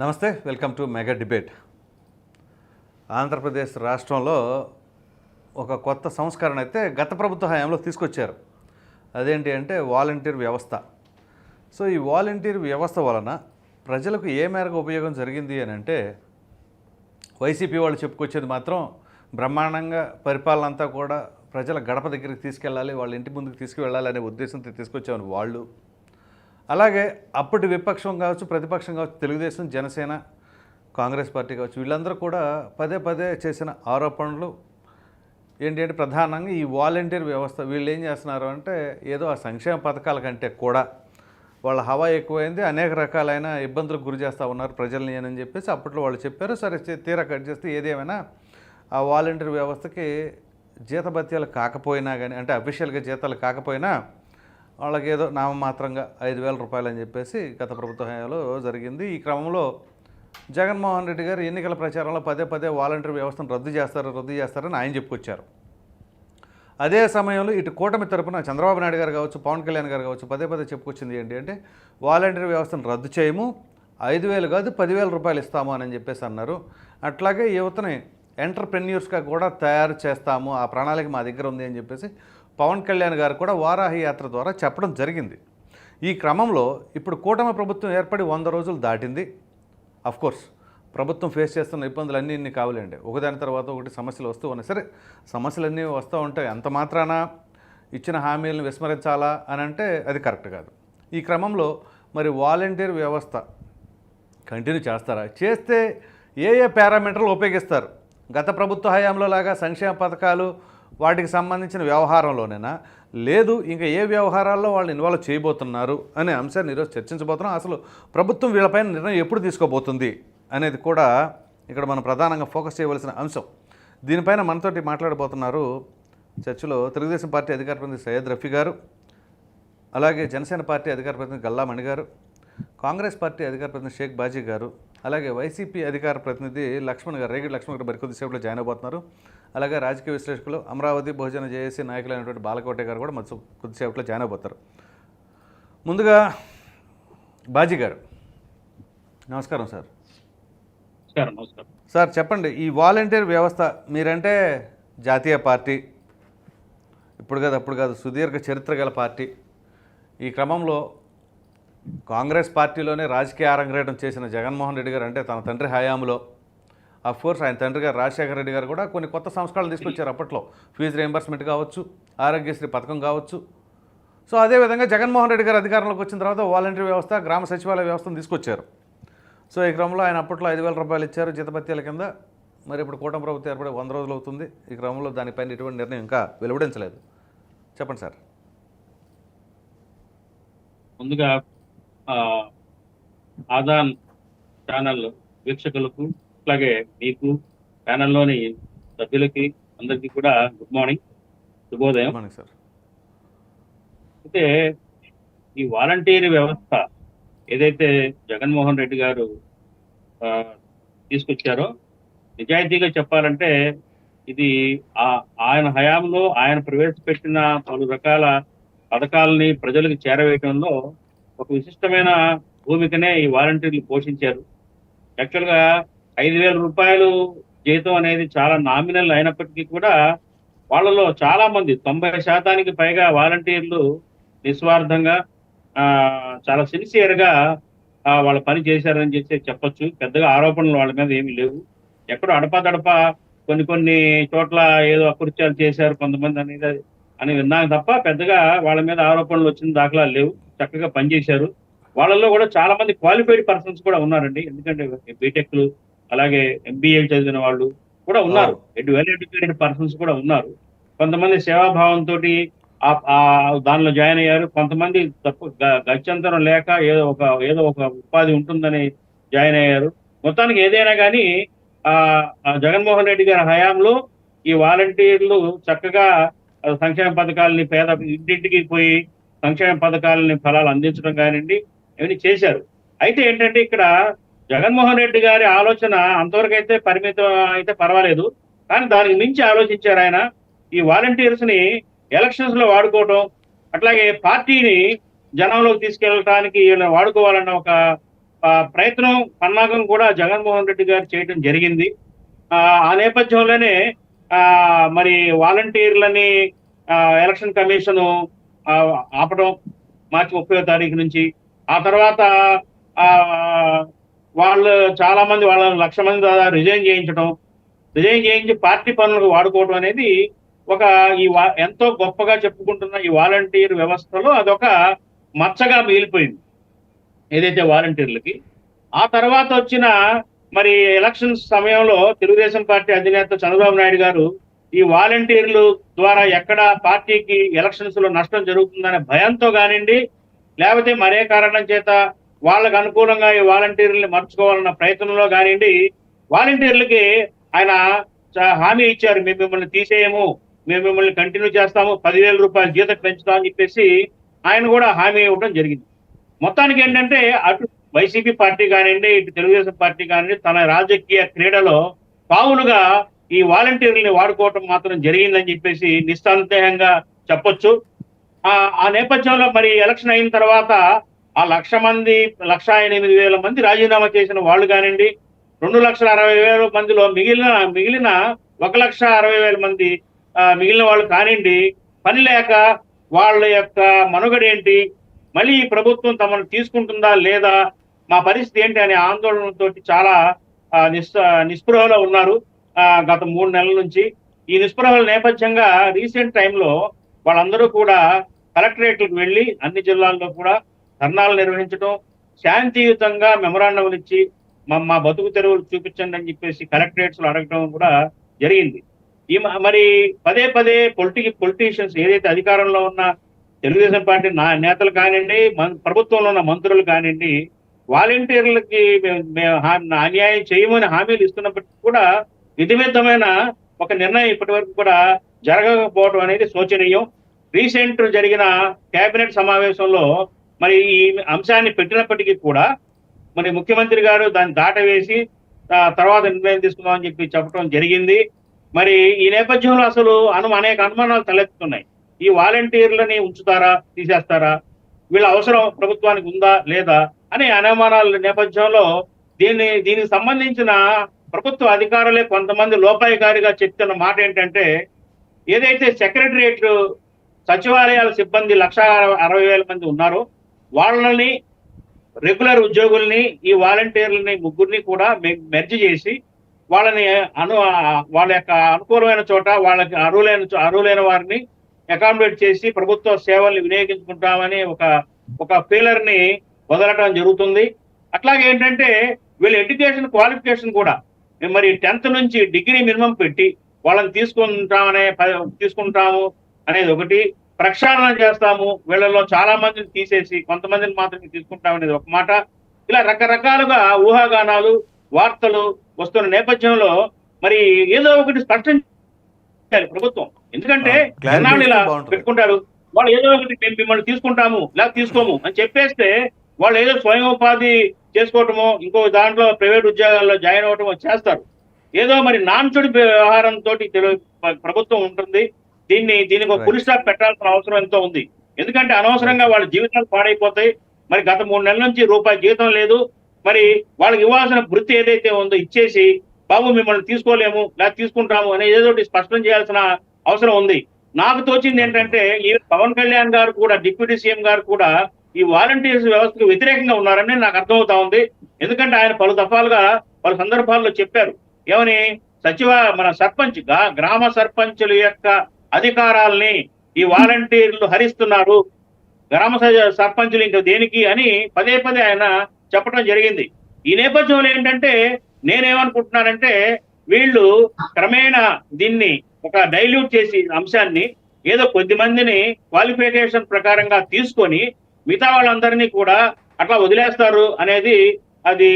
నమస్తే, welcome to mega debate. Andhra Pradesh రాష్ట్రంలో ఒక కొత్త సంస్కరణ అయితే గత ప్రభుత్వ హయాంలో తీసుకొచ్చారు. అదేంటి అంటే వాలంటీర్ వ్యవస్థ. సో ఈ వాలంటీర్ వ్యవస్థ వలన ప్రజలకు ఏ మేరకు ఉపయోగం జరిగింది అని అంటే, వైసీపీ వాళ్ళు చెప్పుకొచ్చేది మాత్రం బ్రహ్మాండంగా పరిపాలన అంతా కూడా ప్రజల గడప దగ్గరికి తీసుకెళ్ళాలి, వాళ్ళ ఇంటి ముందుకు తీసుకువెళ్ళాలి అనే ఉద్దేశంతో తీసుకొచ్చామని వాళ్ళు. అలాగే అప్పటి విపక్షం కావచ్చు, ప్రతిపక్షం కావచ్చు, తెలుగుదేశం, జనసేన, కాంగ్రెస్ పార్టీ కావచ్చు, వీళ్ళందరూ కూడా పదే పదే చేసిన ఆరోపణలు ఏంటి అంటే ప్రధానంగా ఈ వాలంటీర్ వ్యవస్థ. వీళ్ళు ఏం చేస్తున్నారు అంటే ఏదో ఆ సంక్షేమ పథకాల కంటే కూడా వాళ్ళ హవా ఎక్కువైంది, అనేక రకాలైన ఇబ్బందులకు గురి చేస్తూ ఉన్నారు ప్రజల్ని అని చెప్పేసి అప్పట్లో వాళ్ళు చెప్పారు. సరే, తీరా కట్ చేస్తే ఏదేమైనా ఆ వాలంటీర్ వ్యవస్థకి జీతభత్యాలు కాకపోయినా కానీ, అంటే అఫీషియల్గా జీతాలు కాకపోయినా వాళ్ళకి ఏదో నామమాత్రంగా 5,000 రూపాయలు అని చెప్పేసి గత ప్రభుత్వ హయాంలో జరిగింది. ఈ క్రమంలో జగన్మోహన్ రెడ్డి గారు ఎన్నికల ప్రచారంలో పదే పదే వాలంటీర్ వ్యవస్థను రద్దు చేస్తారని ఆయన చెప్పుకొచ్చారు. అదే సమయంలో ఇటు కూటమి తరపున చంద్రబాబు నాయుడు గారు కావచ్చు, పవన్ కళ్యాణ్ గారు కావచ్చు పదే పదే చెప్పుకొచ్చింది ఏంటి అంటే వాలంటీర్ వ్యవస్థను రద్దు చేయము, 5,000 కాదు 10,000 రూపాయలు ఇస్తాము అని చెప్పేసి అన్నారు. అట్లాగే యువతని ఎంటర్ప్రెన్యూర్స్గా కూడా తయారు చేస్తాము, ఆ ప్రణాళిక మా దగ్గర ఉంది అని చెప్పేసి పవన్ కళ్యాణ్ గారు కూడా వారాహి యాత్ర ద్వారా చెప్పడం జరిగింది. ఈ క్రమంలో ఇప్పుడు కూటమి ప్రభుత్వం ఏర్పడి 100 రోజులు దాటింది. అఫ్కోర్స్ ప్రభుత్వం ఫేస్ చేస్తున్న ఇబ్బందులు అన్నీ కావాలండి, ఒకదాని తర్వాత ఒకటి సమస్యలు వస్తూ ఉన్నాయి. సరే, సమస్యలన్నీ వస్తూ ఉంటాయి, అంత మాత్రాన ఇచ్చిన హామీలను విస్మరించాలా అని అంటే అది కరెక్ట్ కాదు. ఈ క్రమంలో మరి వాలంటీర్ వ్యవస్థ కంటిన్యూ చేస్తారా, చేస్తే ఏ పారామీటర్లు ఉపయోగిస్తారు? గత ప్రభుత్వ హయాంలో లాగా సంక్షేమ పథకాలు వాటికి సంబంధించిన వ్యవహారంలోనేనా, లేదు ఇంకా ఏ వ్యవహారాల్లో వాళ్ళు ఇన్వాల్వ్ చేయబోతున్నారు అనే అంశాన్ని ఈరోజు చర్చించబోతున్నాం. అసలు ప్రభుత్వం వీళ్ళపైన నిర్ణయం ఎప్పుడు తీసుకోబోతుంది అనేది కూడా ఇక్కడ మనం ప్రధానంగా ఫోకస్ చేయవలసిన అంశం. దీనిపైన మనతోటి మాట్లాడబోతున్నారు చర్చలో తెలుగుదేశం పార్టీ అధికార ప్రతినిధి సయ్యద్ రఫీ గారు, అలాగే జనసేన పార్టీ అధికార ప్రతినిధి గల్లా మణి గారు, కాంగ్రెస్ పార్టీ అధికార ప్రతినిధి షేక్ బాజీ గారు, అలాగే వైసీపీ అధికార ప్రతినిధి లక్ష్మణ్ గారు, రేగిడి లక్ష్మణ్ గారు మరికొద్దిసేపులో జాయిన్ అవబోతున్నారు. అలాగే రాజకీయ విశ్లేషకులు అమరావతి బహుజన జేఏసీ నాయకులైనటువంటి బాలకోటే గారు కూడా కొద్దిసేపట్లో జాయిన్ అవబోతారు. ముందుగా బాజీ గారు, నమస్కారం సార్. నమస్కారం సార్, చెప్పండి, ఈ వాలంటీర్ వ్యవస్థ, మీరంటే జాతీయ పార్టీ, ఇప్పుడు కాదు అప్పుడు కాదు, సుదీర్ఘ చరిత్ర గల పార్టీ. ఈ క్రమంలో కాంగ్రెస్ పార్టీలోనే రాజకీయ అరంగేటం చేసిన జగన్మోహన్ రెడ్డి గారు, అంటే తన తండ్రి హయాంలో, అఫ్కోర్స్ ఆయన తండ్రి గారు రాజశేఖర రెడ్డి గారు కూడా కొన్ని కొత్త సంస్కరణలు తీసుకొచ్చారు అప్పట్లో. ఫీజు రియంబర్స్మెంట్ కావచ్చు, ఆరోగ్యశ్రీ పథకం కావచ్చు. సో అదేవిధంగా జగన్మోహన్ రెడ్డి గారు అధికారంలోకి వచ్చిన తర్వాత వాలంటీర్ వ్యవస్థ, గ్రామ సచివాలయ వ్యవస్థను తీసుకొచ్చారు. సో ఈ క్రమంలో ఆయన అప్పట్లో 5,000 రూపాయలు ఇచ్చారు జీతభత్యాల కింద. మరి ఇప్పుడు కూటమి ప్రభుత్వం ఏర్పడి 100 రోజులు అవుతుంది. ఈ క్రమంలో దానిపైన ఎటువంటి నిర్ణయం ఇంకా వెలువడించలేదు. చెప్పండి సార్. ముందుగా ఆదాన్ ఛానల్ వీక్షకులకు, అలాగే మీకు ఛానల్లోని సభ్యులకి అందరికీ కూడా గుడ్ మార్నింగ్, శుభోదయం. సార్, అయితే ఈ వాలంటీర్ వ్యవస్థ ఏదైతే జగన్మోహన్ రెడ్డి గారు తీసుకొచ్చారో, నిజాయితీగా చెప్పాలంటే ఇది ఆయన హయాంలో ఆయన ప్రవేశపెట్టిన పలు రకాల పథకాలని ప్రజలకు చేరవేయడంలో ఒక విశిష్టమైన భూమికనే ఈ వాలంటీర్లు పోషించారు. యాక్చువల్గా 5,000 రూపాయలు జీతం అనేది చాలా నామినల్ అయినప్పటికీ కూడా వాళ్ళలో చాలా మంది 90% పైగా వాలంటీర్లు నిస్వార్థంగా చాలా సిన్సియర్గా వాళ్ళ పని చేశారని చెప్పొచ్చు. పెద్దగా ఆరోపణలు వాళ్ళ మీద ఏమీ లేవు. ఎక్కడో అడపాదడప కొన్ని చోట్ల ఏదో అకృత్యాలు చేశారు కొంతమంది అనేది అని విన్నాను తప్ప పెద్దగా వాళ్ళ మీద ఆరోపణలు వచ్చిన దాఖలాలు లేవు. చక్కగా పనిచేశారు. వాళ్ళలో కూడా చాలా మంది క్వాలిఫైడ్ పర్సన్స్ కూడా ఉన్నారండి. ఎందుకంటే బీటెక్లు, అలాగే MBA చదివిన వాళ్ళు కూడా ఉన్నారు, వెల్ ఎడ్యుకేటెడ్ పర్సన్స్ కూడా ఉన్నారు. కొంతమంది సేవాభావంతో దానిలో జాయిన్ అయ్యారు. కొంతమంది గత్యంతరం లేక ఏదో ఒక ఉపాధి ఉంటుందని జాయిన్ అయ్యారు. మొత్తానికి ఏదైనా కానీ జగన్మోహన్ రెడ్డి గారి హయాంలో ఈ వాలంటీర్లు చక్కగా సంక్షేమ పథకాలని ఇంటింటికి పోయి సంక్షేమ పథకాలని ఫలాలు అందించడం కానివ్వండి ఇవన్నీ చేశారు. అయితే ఏంటంటే ఇక్కడ జగన్మోహన్ రెడ్డి గారి ఆలోచన అంతవరకు అయితే పరిమితం అయితే పర్వాలేదు, కానీ దానికి మించి ఆలోచించారు ఆయన. ఈ వాలంటీర్స్ ని ఎలక్షన్స్ లో వాడుకోవడం, అట్లాగే పార్టీని జనంలోకి తీసుకెళ్ళడానికి వాడుకోవాలన్న ఒక ప్రయత్నం పన్నాగం కూడా జగన్మోహన్ రెడ్డి గారు చేయడం జరిగింది. ఆ నేపథ్యంలోనే మరి వాలంటీర్లని ఎలక్షన్ కమిషన్ ఆపడం మార్చి 30వ తారీఖు నుంచి. ఆ తర్వాత ఆ వాళ్ళు చాలా మంది వాళ్ళ 1,00,000 మంది రిజైన్ చేయించి పార్టీ పనులకు వాడుకోవడం అనేది ఒక ఎంతో గొప్పగా చెప్పుకుంటున్న ఈ వాలంటీర్ వ్యవస్థలో అదొక మచ్చగా మిగిలిపోయింది ఏదైతే వాలంటీర్లకి. ఆ తర్వాత వచ్చిన మరి ఎలక్షన్స్ సమయంలో తెలుగుదేశం పార్టీ అధినేత చంద్రబాబు నాయుడు గారు ఈ వాలంటీర్లు ద్వారా ఎక్కడ పార్టీకి ఎలక్షన్స్ లో నష్టం జరుగుతుందనే భయంతో కానివ్వండి, లేకపోతే మరే కారణం చేత వాళ్ళకు అనుకూలంగా ఈ వాలంటీర్లని మర్చుకోవాలన్న ప్రయత్నంలో కానివ్వండి, వాలంటీర్లకి ఆయన హామీ ఇచ్చారు, మేము మిమ్మల్ని తీసేయము, మేము మిమ్మల్ని కంటిన్యూ చేస్తాము, 10,000 రూపాయలు జీతం పెంచుతామని చెప్పేసి ఆయన కూడా హామీ ఇవ్వడం జరిగింది. మొత్తానికి ఏంటంటే అటు వైసీపీ పార్టీ కానివ్వండి, ఇటు తెలుగుదేశం పార్టీ కానివ్వండి, తన రాజకీయ క్రీడలో పావులుగా ఈ వాలంటీర్లని వాడుకోవటం మాత్రం జరిగిందని చెప్పేసి నిస్సందేహంగా చెప్పొచ్చు. ఆ నేపథ్యంలో మరి ఎలక్షన్ అయిన తర్వాత ఆ 1,00,000 మంది 1,08,000 మంది రాజీనామా చేసిన వాళ్ళు కానివ్వండి, 2,60,000 మందిలో మిగిలిన 1,60,000 మంది మిగిలిన వాళ్ళు కానివ్వండి, పని లేక వాళ్ళ యొక్క మనుగడేంటి, మళ్ళీ ఈ ప్రభుత్వం తమను తీసుకుంటుందా లేదా, మా పరిస్థితి ఏంటి అనే ఆందోళనతో చాలా నిస్పృహలో ఉన్నారు గత 3 నెలల నుంచి. ఈ నిస్పృహల నేపథ్యంగా రీసెంట్ టైంలో వాళ్ళందరూ కూడా కలెక్టరేట్లకు వెళ్ళి అన్ని జిల్లాల్లో కూడా ధర్నాలు నిర్వహించడం, శాంతియుతంగా మెమరాండంలు ఇచ్చి మా బతుకు తెరువులు చూపించండి అని చెప్పేసి కలెక్టరేట్స్ లో అడగడం కూడా జరిగింది. మరి పదే పొలిటీషియన్స్ ఏదైతే అధికారంలో ఉన్న తెలుగుదేశం పార్టీ నేతలు కానివ్వండి, ప్రభుత్వంలో ఉన్న మంత్రులు కానివ్వండి, వాలంటీర్లకి అన్యాయం చేయమని హామీలు ఇస్తున్నప్పటికీ కూడా విధివిధమైన ఒక నిర్ణయం ఇప్పటి వరకు కూడా జరగకపోవడం అనేది శోచనీయం. రీసెంట్ జరిగిన కేబినెట్ సమావేశంలో మరి ఈ అంశాన్ని పెట్టినప్పటికీ కూడా మరి ముఖ్యమంత్రి గారు దాన్ని దాటవేసి తర్వాత నిర్ణయం తీసుకుందామని చెప్పడం జరిగింది. మరి ఈ నేపథ్యంలో అసలు అనేక అనుమానాలు తలెత్తుతున్నాయి. ఈ వాలంటీర్లని ఉంచుతారా, తీసేస్తారా, వీళ్ళ అవసరం ప్రభుత్వానికి ఉందా లేదా అనే అనుమానాల నేపథ్యంలో దీనికి సంబంధించిన ప్రభుత్వ అధికారులే కొంతమంది లోపాయికారిగా చెప్తున్న మాట ఏంటంటే, ఏదైతే సెక్రటరియట్ సచివాలయాల సిబ్బంది 1,60,000 మంది ఉన్నారో వాళ్ళని రెగ్యులర్ ఉద్యోగుల్ని ఈ వాలంటీర్లని ముగ్గురిని కూడా మెర్జ్ చేసి వాళ్ళని వాళ్ళ యొక్క అనుకూలమైన చోట వాళ్ళకి అర్హులైన వారిని అకామిడేట్ చేసి ప్రభుత్వ సేవల్ని వినియోగించుకుంటామని ఒక ఫీలర్ ని వదలటం జరుగుతుంది. అట్లాగే ఏంటంటే వీళ్ళ ఎడ్యుకేషన్ క్వాలిఫికేషన్ కూడా మరి 10th నుంచి డిగ్రీ మినిమం పెట్టి వాళ్ళని తీసుకుంటాము అనేది ఒకటి, ప్రక్షాళన చేస్తాము, వీళ్ళలో చాలా మందిని తీసేసి కొంతమందిని మాత్రమే తీసుకుంటామనేది ఒక మాట. ఇలా రకరకాలుగా ఊహాగానాలు వార్తలు వస్తున్న నేపథ్యంలో మరి ఏదో ఒకటి స్పష్టం చేయాలి ప్రభుత్వం. ఎందుకంటే జనాలు ఇలా పెట్టుకుంటారు, వాళ్ళు ఏదో ఒకటి మేము మిమ్మల్ని తీసుకుంటాము లేదా తీసుకోము అని చెప్పేస్తే వాళ్ళు ఏదో స్వయం ఉపాధి చేసుకోవటమో ఇంకో దాంట్లో ప్రైవేట్ ఉద్యోగాల్లో జాయిన్ అవ్వటమో చేస్తారు. ఏదో మరి నాన్చుడి వ్యవహారంతో ప్రభుత్వం ఉంటుంది. దీనికి ఒక ఫుల్ స్టాప్ పెట్టాల్సిన అవసరం ఎంతో ఉంది. ఎందుకంటే అనవసరంగా వాళ్ళ జీవితాలు పాడైపోతాయి. మరి గత 3 నెలల నుంచి రూపాయి జీతం లేదు. మరి వాళ్ళకి ఇవ్వాల్సిన వృత్తి ఏదైతే ఉందో ఇచ్చేసి బాబు మిమ్మల్ని తీసుకోలేము లేదా తీసుకుంటాము అనేది ఏదో స్పష్టం చేయాల్సిన అవసరం ఉంది. నాకు తోచింది ఏంటంటే ఈ పవన్ కళ్యాణ్ గారు కూడా, డిప్యూటీ సీఎం గారు కూడా ఈ వాలంటీర్స్ వ్యవస్థకు వ్యతిరేకంగా ఉన్నారని నాకు అర్థమవుతా ఉంది. ఎందుకంటే ఆయన పలు సందర్భాల్లో చెప్పారు, ఏమని, మన సర్పంచ్ గ్రామ సర్పంచుల యొక్క అధికారాల్ని ఈ వాలంటీర్లు హరిస్తున్నారు, గ్రామ సర్పంచులు ఇంకా దేనికి అని పదే ఆయన చెప్పడం జరిగింది. ఈ నేపథ్యంలో ఏంటంటే నేనేమనుకుంటున్నానంటే వీళ్ళు క్రమేణా దీన్ని ఒక డైల్యూట్ చేసి అంశాన్ని ఏదో కొద్ది మందిని క్వాలిఫికేషన్ ప్రకారంగా తీసుకొని మిగతా వాళ్ళందరినీ కూడా అట్లా వదిలేస్తారు అనేది అది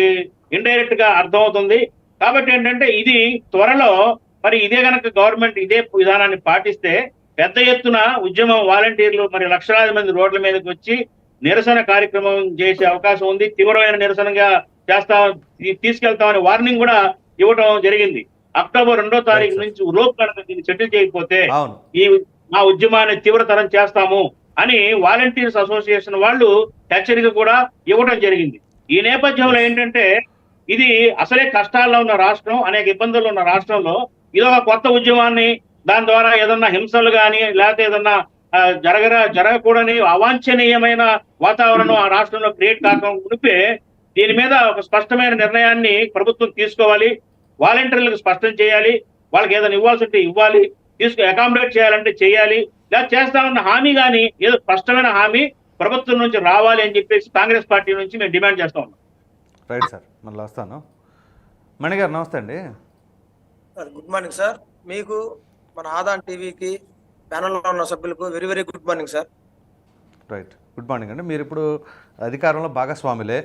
ఇండైరెక్ట్ గా అర్థమవుతుంది. కాబట్టి ఏంటంటే ఇది త్వరలో మరి ఇదే గనక గవర్నమెంట్ ఇదే విధానాన్ని పాటిస్తే పెద్ద ఎత్తున ఉద్యమం వాలంటీర్లు మరి లక్షలాది మంది రోడ్ల మీదకి వచ్చి నిరసన కార్యక్రమం చేసే అవకాశం ఉంది. తీవ్రమైన నిరసనగా తీసుకెళ్తామని వార్నింగ్ కూడా ఇవ్వడం జరిగింది. అక్టోబర్ 2వ తారీఖు నుంచి లోపు కనుక దీన్ని సెటిల్ చేయకపోతే మా ఉద్యమాన్ని తీవ్రతరం చేస్తాము అని వాలంటీర్స్ అసోసియేషన్ వాళ్ళు హెచ్చరిక కూడా ఇవ్వడం జరిగింది. ఈ నేపథ్యంలో ఏంటంటే ఇది అసలే కష్టాల్లో ఉన్న రాష్ట్రం, అనేక ఇబ్బందులు ఉన్న రాష్ట్రంలో ఇదొక కొత్త ఉద్యమాన్ని, దాని ద్వారా ఏదన్నా హింసలు కానీ లేకపోతే ఏదన్నా జరగకూడని అవాంఛనీయమైన వాతావరణం ఆ రాష్ట్రంలో క్రియేట్ కాకుండా ఉంటే దీని మీద ఒక స్పష్టమైన నిర్ణయాన్ని ప్రభుత్వం తీసుకోవాలి. వాలంటీర్లకు స్పష్టం చేయాలి. వాళ్ళకి ఏదైనా ఇవ్వాల్సి ఉంటే ఇవ్వాలి, అకామిడేట్ చేయాలంటే చేయాలి. లేదా చేస్తామన్న హామీ కానీ ఏదో స్పష్టమైన హామీ ప్రభుత్వం నుంచి రావాలి అని చెప్పేసి కాంగ్రెస్ పార్టీ నుంచి మేము డిమాండ్ చేస్తా ఉన్నాం. రైట్ సార్, మళ్ళీ వస్తాను. మణిగారు నమస్తే అండి. Sir good morning sir. మీకు మన ఆదాన్ టీవీకి ప్యానల్లో ఉన్న సభ్యులకు very very good morning sir. Right, good morning అండి. మీరు ఇప్పుడు అధికారంలో భాగస్వాములే.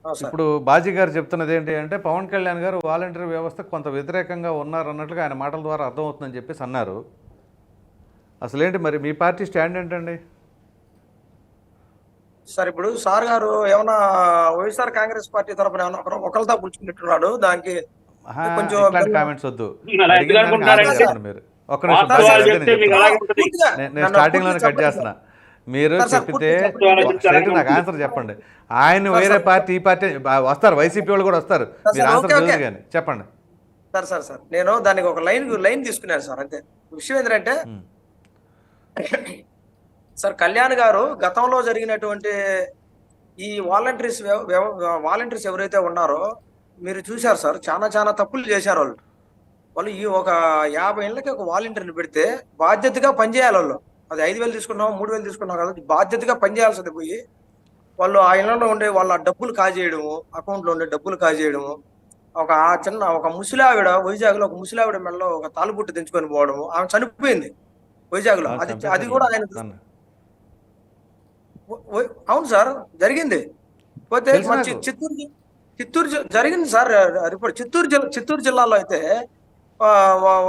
సార్ ఇప్పుడు బాజీ గారు చెప్తున్నది ఏంటి అంటే పవన్ కళ్యాణ్ గారు వాలంటీర్ వ్యవస్థ కొంత వ్యతిరేకంగా ఉన్నారు అన్నట్లుగా ఆయన మాటల ద్వారా అర్థమవుతుందని చెప్పేసి అన్నారు. అసలేంటి మరి మీ పార్టీ స్టాండ్ ఏంటండి? సార్ ఇప్పుడు సార్ గారు ఏమన్నా వైఎస్ఆర్ కాంగ్రెస్ పార్టీ తరఫున ఏమన్నా ఒకరితో పుచ్చుకున్నట్టున్నాడు. దానికి కొంచెం ఇట్లాంటి కామెంట్స్ వద్దు. అలా ఎందుకు అనుకుంటారంటే మీరు ఒక్క నిమిషం వాస్తవాలు చెప్తే మీకు అలాగే ఉంటుంది. నేను స్టార్టింగ్ లోనే కట్ చేస్తున్నా. మీరు చెప్పితే నాకు ఆన్సర్ చెప్పండి. ఆయన వేరే పార్టీ ఈ పార్టీ వస్తారు, వైసీపీ వాళ్ళు కూడా వస్తారు. మీరు ఆన్సర్ తెలియదు కానీ చెప్పండి. సార్ నేను దానికి ఒక లైన్ తీసుకున్నాను సార్. అంతే. విషయం ఏంటంటే సార్ కళ్యాణ్ గారు గతంలో జరిగినటువంటి ఈ వాలంటీర్స్ ఎవరైతే ఉన్నారో మీరు చూశారు సార్, చాలా తప్పులు చేశారు వాళ్ళు. ఈ ఒక 50 ఏళ్ళకి ఒక వాలంటీర్ని పెడితే బాధ్యతగా పనిచేయాలి వాళ్ళు. అది 5,000 తీసుకున్నాం 3,000 తీసుకున్నాం కదా, బాధ్యతగా పనిచేయాల్సింది పోయి వాళ్ళు ఆ ఇళ్లలో ఉండే వాళ్ళ డబ్బులు కాజేయడము, అకౌంట్లో ఉండే డబ్బులు కాజేయడము. ఒక ముసలావిడ వైజాగ్ లో ఒక ముసలావిడ మెడలో ఒక తాలుబుట్టు తెంచుకొని పోవడము, ఆమె చనిపోయింది వైజాగ్ లో. అది కూడా ఆయన అవును సార్ జరిగింది. పోతే చిత్తూరు జరిగింది సార్ రిపోర్ట్. చిత్తూరు జిల్లాలో అయితే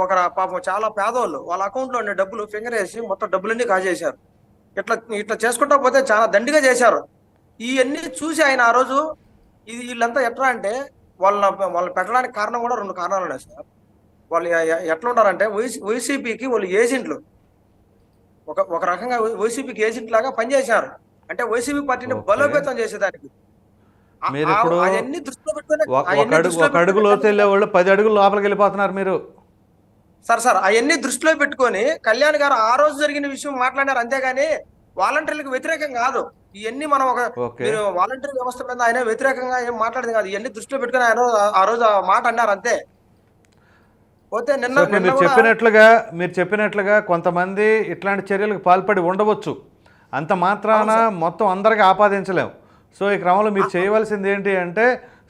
ఒక పాపం చాలా పేదవాళ్ళు వాళ్ళ అకౌంట్ లో ఉండే డబ్బులు ఫింగర్ వేసి మొత్తం డబ్బులన్నీ కాజేశారు. ఇట్లా చేసుకుంటా పోతే చాలా దండిగా చేశారు. ఇవన్నీ చూసి ఆయన ఆ రోజు వీళ్ళంతా ఎట్లా అంటే వాళ్ళని పెట్టడానికి కారణం కూడా 2 కారణాలు ఉన్నాయి సార్. వాళ్ళు ఎట్లా ఉంటారంటే వైసీపీకి వాళ్ళు ఏజెంట్లు, ఒక రకంగా వైసీపీకి ఏజెంట్ లాగా పనిచేశారు. అంటే వైసీపీ పార్టీని బలోపేతం చేసేదానికి. మీరు ఇప్పుడు అవన్నీ దృష్టిలో పెట్టుకుని ఒక అడుగు లోతు వెళ్ళే వాళ్ళు 10 అడుగులు లోపలికి వెళ్ళిపోతున్నారు మీరు. సార్ అవన్నీ దృష్టిలో పెట్టుకొని కళ్యాణ్ గారు ఆ రోజు జరిగిన విషయం మాట్లాడారు. అంతేగాని వాలంటీర్లకు వ్యతిరేకం కాదు. ఇవన్నీ మనం మీరు వాలంటీర్ వ్యవస్థ మీద ఆయన వ్యతిరేకంగా ఏం మాట్లాడింది కాదు. ఇవన్నీ దృష్టిలో పెట్టుకుని ఆయన ఆ రోజు ఆ మాట అన్నారు అంతే. పోతే మీరు చెప్పినట్లుగా కొంతమంది ఇట్లాంటి చర్యలకు పాల్పడి ఉండవచ్చు. అంత మాత్రాన మొత్తం అందరికీ ఆపాదించలేము. సో ఈ క్రమంలో మీరు చేయవలసింది ఏంటి అంటే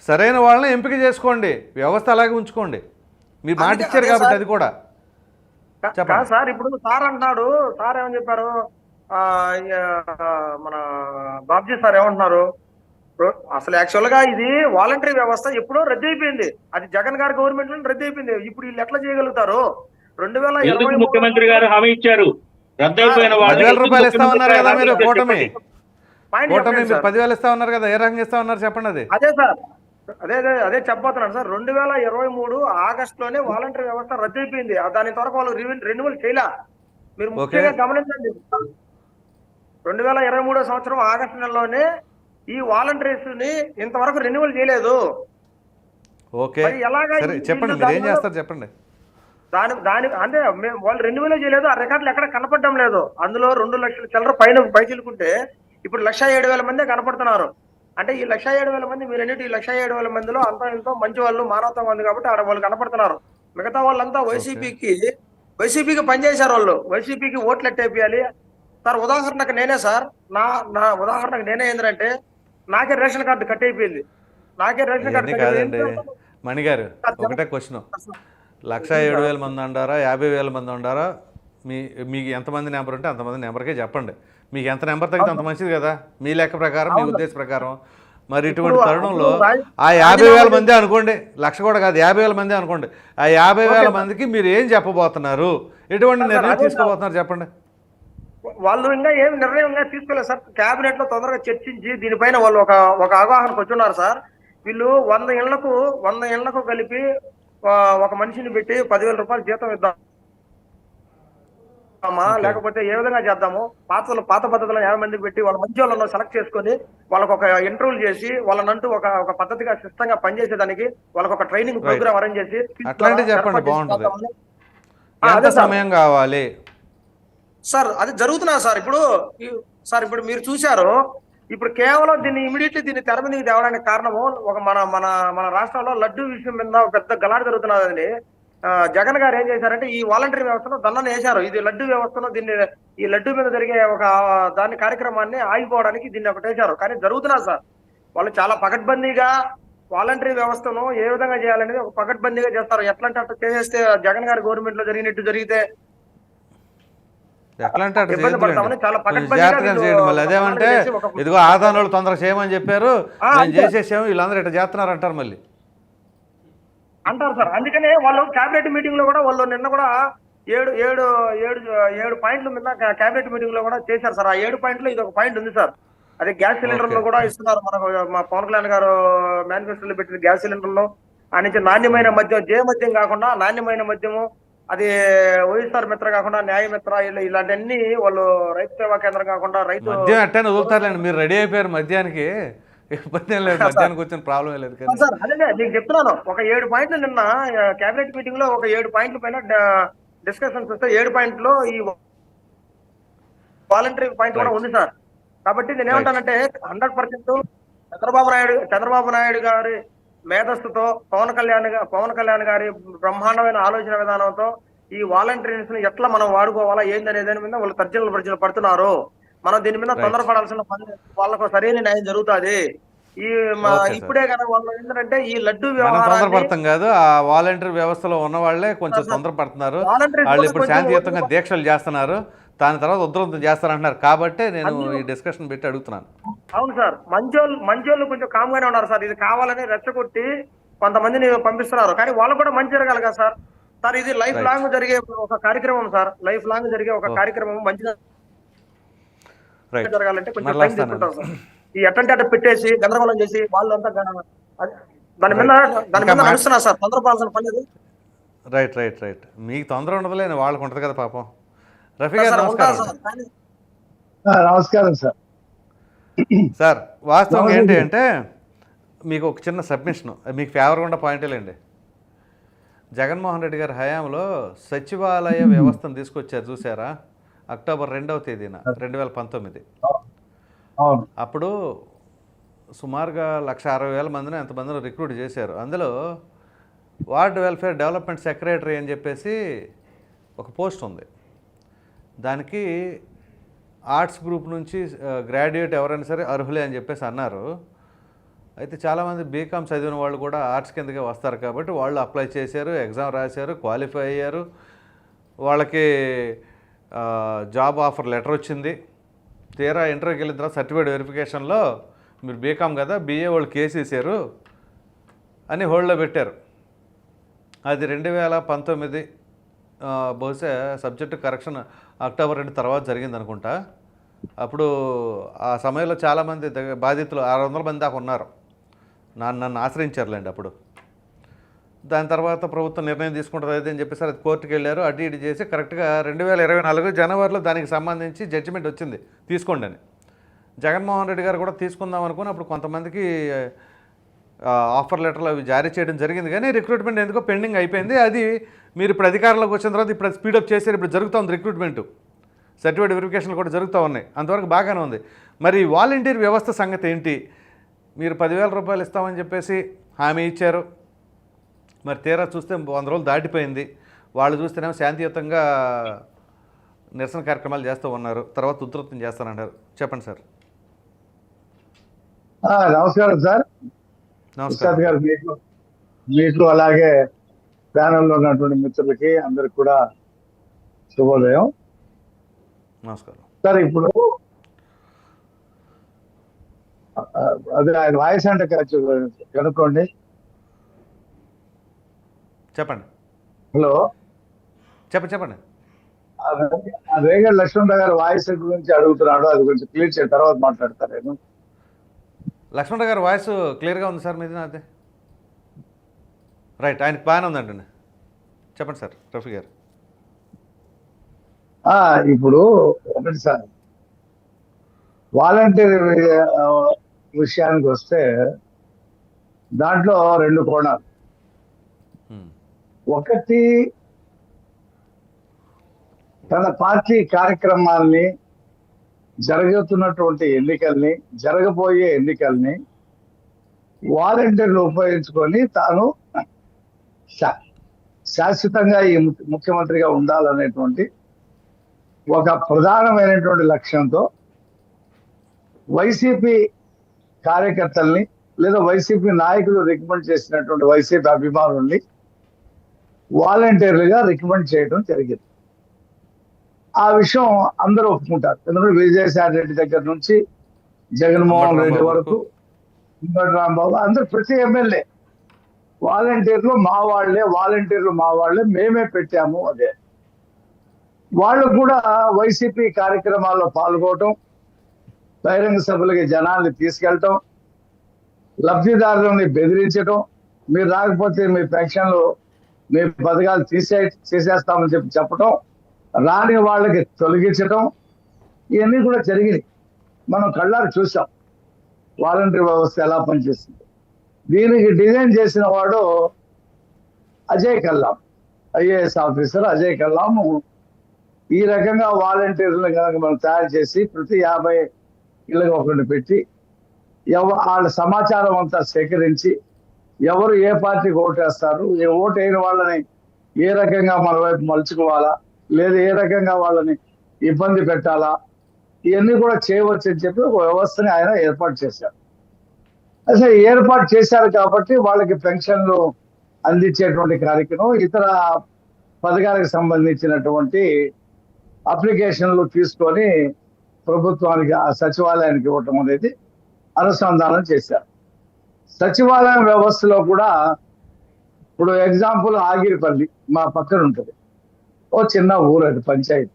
సరైన వాళ్ళని ఎంపిక చేసుకోండి, వ్యవస్థ అలాగే ఉంచుకోండి. మీరు మాట ఇచ్చారు కాబట్టి అది కూడా చెప్పండి సార్. ఇప్పుడు సార్ అంటున్నాడు, సార్ ఏమని చెప్పారు, మన బాబ్జీ సార్ ఏమంటున్నారు, అసలు యాక్చువల్ గా ఇది వాలంటరీ వ్యవస్థ ఎప్పుడో రద్దు అయిపోయింది. అది జగన్ గారి గవర్నమెంట్ లో రద్దు అయిపోయింది. ఇప్పుడు వీళ్ళు ఎట్లా చేయగలుగుతారు? 2020 ముఖ్యమంత్రి గారు హామీ ఇచ్చారు, రద్దయిపోయిన 10,000 రూపాయలు ఇస్తామన్నారు కదా మీరు. కూటమి మీరు 10,000 ఇస్తా ఉన్నారు కదా, ఏ రకంగా ఇస్తా ఉన్నారు చెప్పండి. అది అదే సార్, అదే చెప్పబోతున్నాను సార్. 2023 ఆగస్టులోనే వాలంటరీ వ్యవస్థ రద్దు అయిపోయింది. దాని త్వరకు వాళ్ళు రెన్యువల్ చేయలే. మీరు ముఖ్యంగా గమనించండి, 2023 సంవత్సరం ఆగస్టు నెలలోనే ఈ వాలంటీర్స్ ని ఇంతవరకు రెన్యువల్ చేయలేదు. ఓకే చెప్పండి, మీరు ఏం చేస్తారు చెప్పండి. దాని అంటే వాళ్ళు రెన్యువల్ చేయలేదు. ఆ రికార్డులు ఎక్కడ కనపడడం లేదు. అందులో 2 లక్షల చిల్లర పై చిలుకుంటే ఇప్పుడు 1,07,000 మందే కనపడుతున్నారు. అంటే ఈ 1,07,000 మంది మీరు అన్నిటి 1,07,000 మందిలో అంతా ఎంతో మంచి వాళ్ళు, మానవత్వం ఉంది కాబట్టి ఆడ వాళ్ళు కనపడుతున్నారు. మిగతా వాళ్ళంతా వైసీపీకి పనిచేశారు. వాళ్ళు వైసీపీకి ఓట్లు ఎట్టేపియాలి సార్. ఉదాహరణకు నేనే సార్, నా ఉదాహరణకు నేనే ఏంటంటే నాకే రేషన్ కార్డు కట్ అయిపోయింది. కాదండి మణిగారు, ఒకటే క్వశ్చన్. 1,07,000 మంది అంటారా, 50,000 మంది అంటారా? మీకు ఎంతమంది నెంబర్ ఉంటే అంతమంది నెంబర్కే చెప్పండి. మీకు ఎంత నెంబర్ తగ్గితే అంత మంచిది కదా, మీ లెక్క ప్రకారం, మీ ఉద్దేశ ప్రకారం. మరి ఇటువంటి తరుణంలో ఆ 50,000 మంది అనుకోండి, 1,00,000 కూడా కాదు, 50,000 మంది అనుకోండి. ఆ 50,000 మందికి మీరు ఏం చెప్పబోతున్నారు, ఎటువంటి నిర్ణయం తీసుకోబోతున్నారు చెప్పండి. వాళ్ళు ఇంకా ఏం నిర్ణయం తీసుకోలేదు సార్. కేబినెట్ లో తొందరగా చర్చించి దీనిపైన వాళ్ళు ఒక అవగాహనకు వచ్చున్నారు సార్. వీళ్ళు 100 ఇళ్లకు కలిపి ఒక మనిషిని పెట్టి 10,000 రూపాయలు జీతం ఇద్దాం Okay. లేకపోతే ఏ విధంగా చేద్దాము, పాత పద్ధతులను 50 మందికి పెట్టి వాళ్ళ మంచి వాళ్ళను సెలెక్ట్ చేసుకొని వాళ్ళకి ఒక ఇంటర్వ్యూలు చేసి వాళ్ళనంటూ ఒక పద్ధతిగా సిద్ధంగా పనిచేసేదానికి వాళ్ళకి ఒక ట్రైనింగ్ ప్రోగ్రామ్ అరేంజ్ చేసి అట్లాంటివి చెప్పండి, ఏర్పాటు చేసి బాగుంటుంది. చేద్దామని. ఎంత అదే సార్. సమయం కావాలి? సార్ అది జరుగుతున్నా సార్. ఇప్పుడు మీరు చూశారు, ఇప్పుడు కేవలం దీన్ని ఇమీడియట్లీ దీన్ని తెర మీదకి తేవడానికి కారణము ఒక మన మన మన రాష్ట్రంలో లడ్డు విషయం మీద ఒక పెద్ద గలాట జరుగుతున్నదండి. జగన్ గారు ఏం చేశారంటే ఈ వాలంటరీ వ్యవస్థను దండన వేశారు. ఇది లడ్డు వ్యవస్థను ఈ లడ్డు మీద జరిగే ఒక దాని కార్యక్రమాన్ని ఆగిపోవడానికి దీన్ని ఒకటి వేశారు. కానీ జరుగుతున్నా సార్, వాళ్ళు చాలా పకడ్బందీగా వాలంటరీ వ్యవస్థను ఏ విధంగా చేయాలనేది ఒక పకడ్బందీగా చేస్తారు. ఎట్లా అంటే అట్లా చేసేస్తే జగన్ గారి గవర్నమెంట్ లో జరిగినట్టు జరిగితే ఎట్లా అంటే అట్లా ఇబ్బంది పడతామని చాలా కొంచెం పకడ్బందీగా జాగ్రత్తగా వీళ్ళు చేయండి. మళ్ళీ అదేమంటే చేసి ఒక- ఇదిగో ఆదాన్ వాళ్ళు తొందరగా చేయమని చెప్పారు, మేము అంతే. చేసేసాము, వీళ్ళందరూ ఇట్లా చేస్తున్నారు అంటారు మళ్ళీ. అంటారు సార్. అందుకనే వాళ్ళు కేబినెట్ మీటింగ్ లో కూడా వాళ్ళు నిన్న కూడా ఏడు ఏడు ఏడు ఏడు పాయింట్ల మీద కేబినెట్ మీటింగ్ లో కూడా చేశారు సార్. ఆ 7 పాయింట్లు ఇది ఒక పాయింట్ ఉంది సార్. అదే గ్యాస్ సిలిండర్లు Okay. కూడా ఇస్తున్నారు మనకు. మా పవన్ కళ్యాణ్ గారు మేనిఫెస్టోలో పెట్టిన గ్యాస్ సిలిండర్లు ఆ నుంచి నాణ్యమైన మద్యం, మద్యం కాకుండా నాణ్యమైన మద్యము, అది వైఎస్ఆర్ మిత్ర కాకుండా న్యాయ మిత్ర, ఇలాంటివన్నీ వాళ్ళు రైతు సేవా కేంద్రం కాకుండా రైతు మద్యం ఎట్టని వదులుతారులేండి, మీరు రెడీ అయిపోయారు మద్యానికి, ఇబ్బంది ఏం లేదు, మద్యానికి వచ్చిన ప్రాబ్లం ఏం లేదు. కానీ సార్ అదే నేను చెప్తున్నాను. ఒక 7 పాయింట్లు నిన్న కేబినెట్ మీటింగ్ లో ఒక 7 పాయింట్ల పైన డిస్కషన్స్ వస్తే 7 పాయింట్లు ఈ వాలంటరీ పాయింట్ కూడా ఉంది సార్. కాబట్టి నేను ఏమంటానంటే 100% చంద్రబాబు నాయుడు గారి మేధస్సుతో పవన్ కళ్యాణ్ గారి బ్రహ్మాండమైన ఆలోచన విధానంతో ఈ వాలంటీర్స్ ని ఎట్లా మనం వాడుకోవాలా ఏందనే దాని మీద వాళ్ళు తర్జనలు పడుతున్నారు. మనం దీని మీద తొందరపడాల్సిన పని, వాళ్ళకు సరైన న్యాయం జరుగుతుంది. ఇప్పుడే కదా వాళ్ళు ఏంటంటే ఈ లడ్డు మనం వ్యవహారాన్ని తొందరపడతాం కాదు, ఆ వాలంటీర్ వ్యవస్థలో ఉన్న వాళ్ళే కొంచెం తొందరపడుతున్నారు. వాళ్ళు ఇప్పుడు శాంతియుతంగా దీక్షలు చేస్తున్నారు, దాని తర్వాత ఉధృతం చేస్తారంటున్నారు. కాబట్టి నేను ఈ డిస్కషన్ పెట్టి అడుగుతున్నాను. అవును సార్, మంచోళ్ళు కొంచెం కామ్గానే ఉన్నారు సార్. ఇది కావాలని రెచ్చగొట్టి కొంతమందిని పంపిస్తున్నారు. కానీ వాళ్ళు కూడా మంచి జరగాలి కదా సార్. సార్ ఇది లైఫ్ లాంగ్ జరిగే ఒక కార్యక్రమం సార్. లైఫ్ లాంగ్ జరిగే ఒక కార్యక్రమం మంచిగా జరగాలంటే కొంచెం టైం తీసుకుంటాం సార్. ఈ ఎట్టంటే అట్ట పెట్టేసి గందరగోళం చేసి వాళ్ళు అంతా దాని మీద నడుస్తున్నారు సార్. తొందరపడాల్సిన పని అది. రైట్. మీకు తొందర ఉండదులే, వాళ్ళకు ఉంటుంది కదా పాపం. రఫీ గారు నమస్కారం. నమస్కారం సార్. సార్ వాస్తవం ఏంటి అంటే మీకు ఒక చిన్న సబ్మిషన్, మీకు ఫేవర్గా ఉన్న పాయింటేలేండి. జగన్మోహన్ రెడ్డి గారి హయాంలో సచివాలయ వ్యవస్థను తీసుకొచ్చారు చూసారా, అక్టోబర్ 2వ తేదీన 2019. అప్పుడు సుమారుగా 1,60,000 మందిని ఎంతమందిని రిక్రూట్ చేశారు. అందులో వార్డ్ వెల్ఫేర్ డెవలప్మెంట్ సెక్రటరీ అని చెప్పేసి ఒక పోస్ట్ ఉంది. దానికి ఆర్ట్స్ గ్రూప్ నుంచి గ్రాడ్యుయేట్ ఎవరైనా సరే అర్హులే అని చెప్పేసి అన్నారు. అయితే చాలామంది బీకామ్ చదివిన వాళ్ళు కూడా ఆర్ట్స్ కిందకే వస్తారు కాబట్టి వాళ్ళు అప్లై చేశారు, ఎగ్జామ్ రాశారు, క్వాలిఫై అయ్యారు. వాళ్ళకి జాబ్ ఆఫర్ లెటర్ వచ్చింది. తీరా ఇంటర్వ్యూకి వెళ్ళిన తర్వాత సర్టిఫికేట్ వెరిఫికేషన్లో మీరు బీకామ్ కదా, బీఏ వాళ్ళు కేసు వేసారు అని హోల్డ్లో పెట్టారు. అది 2019 బహుశా సబ్జెక్టు కరెక్షన్ అక్టోబర్ 2 తర్వాత జరిగింది అనుకుంటా. అప్పుడు ఆ సమయంలో చాలామంది బాధితులు 600 మంది దాకా ఉన్నారు. నన్ను ఆశ్రయించారులేండి అప్పుడు. దాని తర్వాత ప్రభుత్వం నిర్ణయం తీసుకుంటుంది అయితే అని చెప్పేసి అది కోర్టుకు వెళ్ళారు. అటు ఇటు చేసి కరెక్ట్గా 2024 జనవరిలో దానికి సంబంధించి జడ్జిమెంట్ వచ్చింది తీసుకోండి అని. జగన్మోహన్ రెడ్డి గారు కూడా తీసుకుందాం అనుకుని అప్పుడు కొంతమందికి ఆఫర్ లెటర్లు అవి జారీ చేయడం జరిగింది. కానీ రిక్రూట్మెంట్ ఎందుకో పెండింగ్ అయిపోయింది. అది మీరు ఇప్పుడు అధికారంలోకి వచ్చిన తర్వాత ఇప్పుడు స్పీడప్ చేశారు. ఇప్పుడు జరుగుతుంది రిక్రూట్మెంటు, సర్టిఫికేట్ వెరిఫికేషన్లు కూడా జరుగుతూ ఉన్నాయి. అంతవరకు బాగానే ఉంది. మరి వాలంటీర్ వ్యవస్థ సంగతి ఏంటి? మీరు 10,000 రూపాయలు ఇస్తామని చెప్పేసి హామీ ఇచ్చారు. మరి తీరా చూస్తే 100 రోజులు దాటిపోయింది. వాళ్ళు చూస్తేనేమో శాంతియుతంగా నిరసన కార్యక్రమాలు చేస్తూ ఉన్నారు, తర్వాత ఉధృతం చేస్తానంటారు. చెప్పండి సార్. నమస్కారం సార్. నమస్కారం గారు, మీకు అలాగే ప్యానల్లో ఉన్నటువంటి మిత్రులకి అందరికి కూడా శుభోదయం. నమస్కారం సార్, ఇప్పుడు అదే ఆయన వాయిస్ అంటే కనుక్కోండి. చెప్పండి. హలో, చెప్పండి. రేగడి లక్ష్మణరావు గారు వాయిస్ గురించి అడుగుతున్నాడు, అది కొంచెం క్లియర్ చేసిన తర్వాత మాట్లాడతాను నేను. లక్ష్మణరావు గారు వాయిస్ క్లియర్గా ఉంది సార్ మీది, నాది రైట్. ఆయనకు బాగానే ఉందండి. చెప్పండి సార్ రఫీ గారు. ఇప్పుడు ఒకటి సార్, వాలంటీర్ విషయానికి వస్తే దాంట్లో రెండు కోణాలు. ఒకటి, తన పార్టీ కార్యక్రమాల్ని, జరుగుతున్నటువంటి ఎన్నికల్ని, జరగబోయే ఎన్నికల్ని వాలంటీర్లు ఉపయోగించుకొని తాను శాశ్వతంగా ఈ ముఖ్యమంత్రిగా ఉండాలనేటువంటి ఒక ప్రధానమైనటువంటి లక్ష్యంతో వైసీపీ కార్యకర్తల్ని లేదా వైసీపీ నాయకులు రికమెండ్ చేసినటువంటి వైసీపీ అభిమానుల్ని వాలంటీర్లుగా రికమెండ్ చేయడం జరిగింది. ఆ విషయం అందరూ ఒప్పుకుంటారు. ఎందుకంటే విజయసాయి రెడ్డి దగ్గర నుంచి జగన్మోహన్ రెడ్డి వరకు, రాంబాబు, అందరు, ప్రతి ఎమ్మెల్యే వాలంటీర్లు మా వాళ్ళే, మేమే పెట్టాము. అదే వాళ్ళు కూడా వైసీపీ కార్యక్రమాల్లో పాల్గొనటం, బహిరంగ సభలకి జనాల్ని తీసుకెళ్ళటం, లబ్ధిదారులని బెదిరించడం, మీరు రాకపోతే మీ పెన్షన్లు, మీ పథకాలు తీసేస్తామని చెప్పడం, రాని వాళ్ళకి తొలగించడం, ఇవన్నీ కూడా జరిగినాయి. మనం కళ్ళారు చూసాం వాలంటీర్ వ్యవస్థ ఎలా పనిచేస్తుంది. దీనికి డిజైన్ చేసిన వాడు అజయ్ కల్లాం, ఐఏఎస్ ఆఫీసర్ అజయ్ కల్లాం. ఈ రకంగా వాలంటీర్లను కనుక మనం తయారు చేసి ప్రతి 50 ఇళ్ళకి ఒకరిని పెట్టి వాళ్ళ సమాచారం అంతా సేకరించి ఎవరు ఏ పార్టీకి ఓటేస్తారు, ఓటు అయిన వాళ్ళని ఏ రకంగా మన వైపు మలుచుకోవాలా, లేదా ఏ రకంగా వాళ్ళని ఇబ్బంది పెట్టాలా, ఇవన్నీ కూడా చేయవచ్చు అని చెప్పి ఒక వ్యవస్థని ఆయన ఏర్పాటు చేశారు. అసలు ఏర్పాటు చేశారు కాబట్టి వాళ్ళకి పెన్షన్లు అందించేటువంటి కార్యక్రమం, ఇతర పథకాలకు సంబంధించినటువంటి అప్లికేషన్లు తీసుకొని ప్రభుత్వానికి, ఆ సచివాలయానికి ఇవ్వటం అనేది అనుసంధానం చేశారు. సచివాలయం వ్యవస్థలో కూడా ఇప్పుడు ఎగ్జాంపుల్ ఆగిరిపల్లి మా పక్కన ఉంటుంది, ఓ చిన్న ఊరు, అది పంచాయతీ.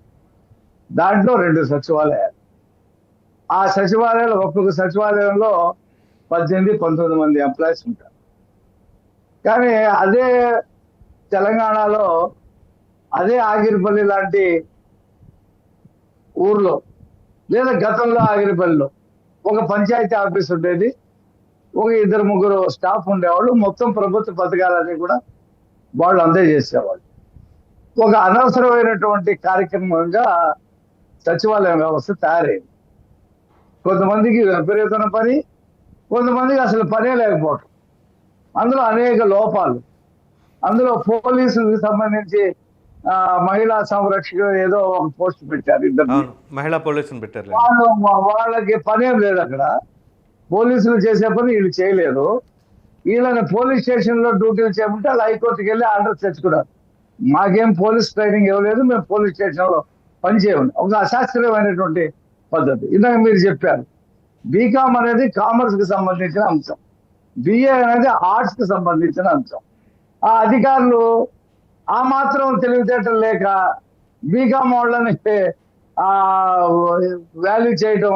దాంట్లో 2 సచివాలయాలు. ఆ సచివాలయాలు, ఒక్కొక్క సచివాలయంలో 18-19 మంది ఎంప్లాయీస్ ఉంటారు. కానీ అదే తెలంగాణలో, అదే ఆగిరిపల్లి లాంటి ఊర్లో, లేదా గతంలో ఆగిరిపల్లిలో ఒక పంచాయతీ ఆఫీస్ ఉండేది, ఒక 2-3 స్టాఫ్ ఉండేవాళ్ళు. మొత్తం ప్రభుత్వ పథకాలన్నీ కూడా వాళ్ళు అందజేసేవాళ్ళు. ఒక అనవసరమైనటువంటి కార్యక్రమంగా సచివాలయం వ్యవస్థ తయారైంది. కొంతమందికి విపరీతమైన పని, కొంతమందికి అసలు పనే లేకపోవటం, అందులో అనేక లోపాలు. అందులో పోలీసులకు సంబంధించి మహిళా సంరక్షణ ఏదో ఒక పోస్ట్ పెట్టారు, 2 మహిళా పోలీసులు పెట్టారు. వాళ్ళకి పనేం లేదు. అక్కడ పోలీసులు చేసే పని వీళ్ళు చేయలేరు. వీళ్ళని పోలీస్ స్టేషన్ లో డ్యూటీలు చేయమంటే వాళ్ళు హైకోర్టుకి వెళ్ళి ఆర్డర్ తెచ్చుకున్నారు. మాకేం పోలీస్ ట్రైనింగ్ ఇవ్వలేదు, మేము పోలీస్ స్టేషన్ లో పనిచేయమని. ఒక అశాస్త్రీయమైనటువంటి పద్ధతి. ఇందాక మీరు చెప్పారు, బీకామ్ అనేది కామర్స్ కి సంబంధించిన అంశం, బిఏ అనేది ఆర్ట్స్ కి సంబంధించిన అంశం. ఆ అధికారులు ఆ మాత్రం తెలివితేటలు లేక బీకామ్ వాళ్ళని వాల్యూ చేయడం,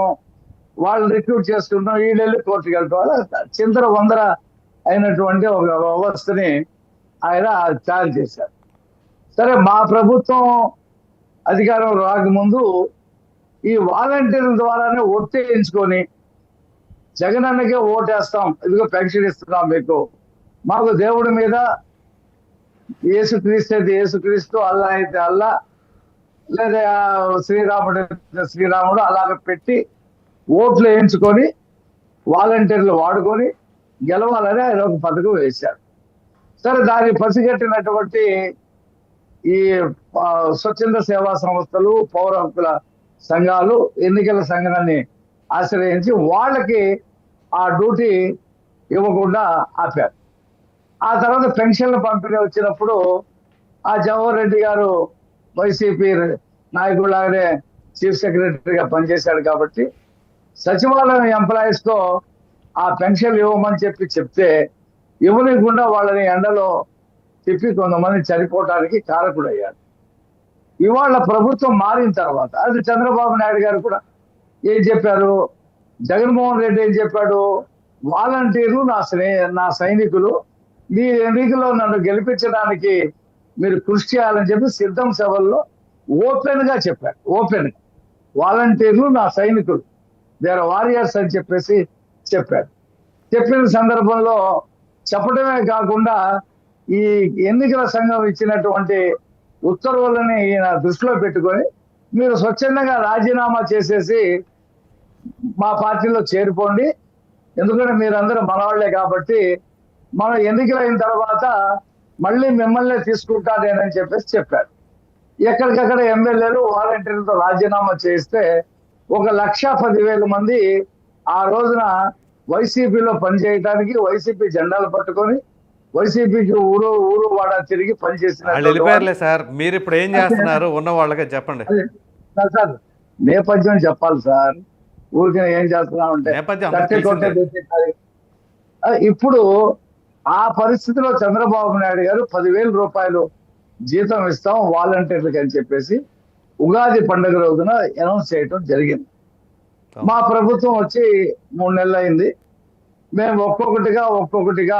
వాళ్ళు రిక్రూట్ చేసుకుంటాం, వీళ్ళు వెళ్ళి కోర్టుకి వెళ్ళటం వల్ల చిందర వందర అయినటువంటి ఒక వ్యవస్థని ఆయన తయారు చేశారు. సరే, మా ప్రభుత్వం అధికారం రాకముందు ఈ వాలంటీర్ల ద్వారానే ఒట్టేయించుకొని జగనన్నకే ఓటేస్తాం, ఇదిగో పెన్షన్ ఇస్తున్నాం మీకు, మాకు దేవుడి మీద యేసుక్రీస్తు అయితే యేసుక్రీస్తు, అల్లా అయితే అల్లా, లేదా శ్రీరాముడు అయితే శ్రీరాముడు, అలాగ పెట్టి ఓట్లు వేయించుకొని వాలంటీర్లు వాడుకొని గెలవాలని ఆయన ఒక పథకం వేశారు. సరే, దాన్ని పసిగట్టినటువంటి ఈ స్వచ్ఛంద సేవా సంస్థలు, పౌర హక్కుల సంఘాలు ఎన్నికల సంఘాన్ని ఆశ్రయించి వాళ్ళకి ఆ డ్యూటీ ఇవ్వకుండా ఆపారు. ఆ తర్వాత పెన్షన్ల పంపిణీ వచ్చినప్పుడు ఆ జవహర్ రెడ్డి గారు వైసీపీ నాయకులాగానే చీఫ్ సెక్రటరీగా పనిచేశాడు కాబట్టి సచివాలయం ఎంప్లాయీస్ తో ఆ పెన్షన్లు ఇవ్వమని చెప్తే ఇవ్వలేకుండా వాళ్ళని ఎండలో తిప్పి కొంతమంది చనిపోవడానికి కారకుడయ్యాడు. ఇవాళ ప్రభుత్వం మారిన తర్వాత అది చంద్రబాబు నాయుడు గారు కూడా ఏం చెప్పారు, జగన్మోహన్ రెడ్డి ఏం చెప్పాడు, వాలంటీర్లు నా సైనికులు, మీ ఎన్నికల్లో నన్ను గెలిపించడానికి మీరు కృషి చేయాలని చెప్పి సిద్ధం సభల్లో ఓపెన్గా చెప్పాడు. ఓపెన్గా వాలంటీర్లు నా సైనికులు, దే ఆర్ వారియర్స్ అని చెప్పేసి చెప్పాడు. చెప్పిన సందర్భంలో చెప్పడమే కాకుండా ఈ ఎన్నికల సంఘం ఇచ్చినటువంటి ఉత్తర్వులని ఈయన దృష్టిలో పెట్టుకొని మీరు స్వచ్ఛందంగా రాజీనామా చేసేసి మా పార్టీలో చేరిపోండి, ఎందుకంటే మీరందరూ మనవాళ్లే కాబట్టి మనం ఎన్నికలైన తర్వాత మళ్ళీ మిమ్మల్ని తీసుకుంటా నేనని చెప్పేసి చెప్పాడు. ఎక్కడికక్కడ ఎమ్మెల్యేలు వాలంటీర్లతో రాజీనామా చేస్తే 1,10,000 మంది ఆ రోజున వైసీపీలో పనిచేయడానికి వైసీపీ జెండాలు పట్టుకొని వైసీపీకి ఊరు వాడ తిరిగి పనిచేసిన వాళ్ళు వెళ్ళిపోయారులే సార్. మీరు ఇప్పుడు ఏం చేస్తున్నారు ఉన్న వాళ్ళకే చెప్పండి సార్. నేపథ్యం చెప్పాలి సార్, ఊరికి ఏం చేస్తున్నాం అంటే నేపథ్యం ఇప్పుడు ఆ పరిస్థితిలో చంద్రబాబు నాయుడు గారు 10,000 రూపాయలు జీతం ఇస్తాం వాలంటీర్లకి అని చెప్పేసి ఉగాది పండుగ రోజున అనౌన్స్ చేయటం జరిగింది. మా ప్రభుత్వం వచ్చి 3 నెలలు అయింది. మేము ఒక్కొక్కటిగా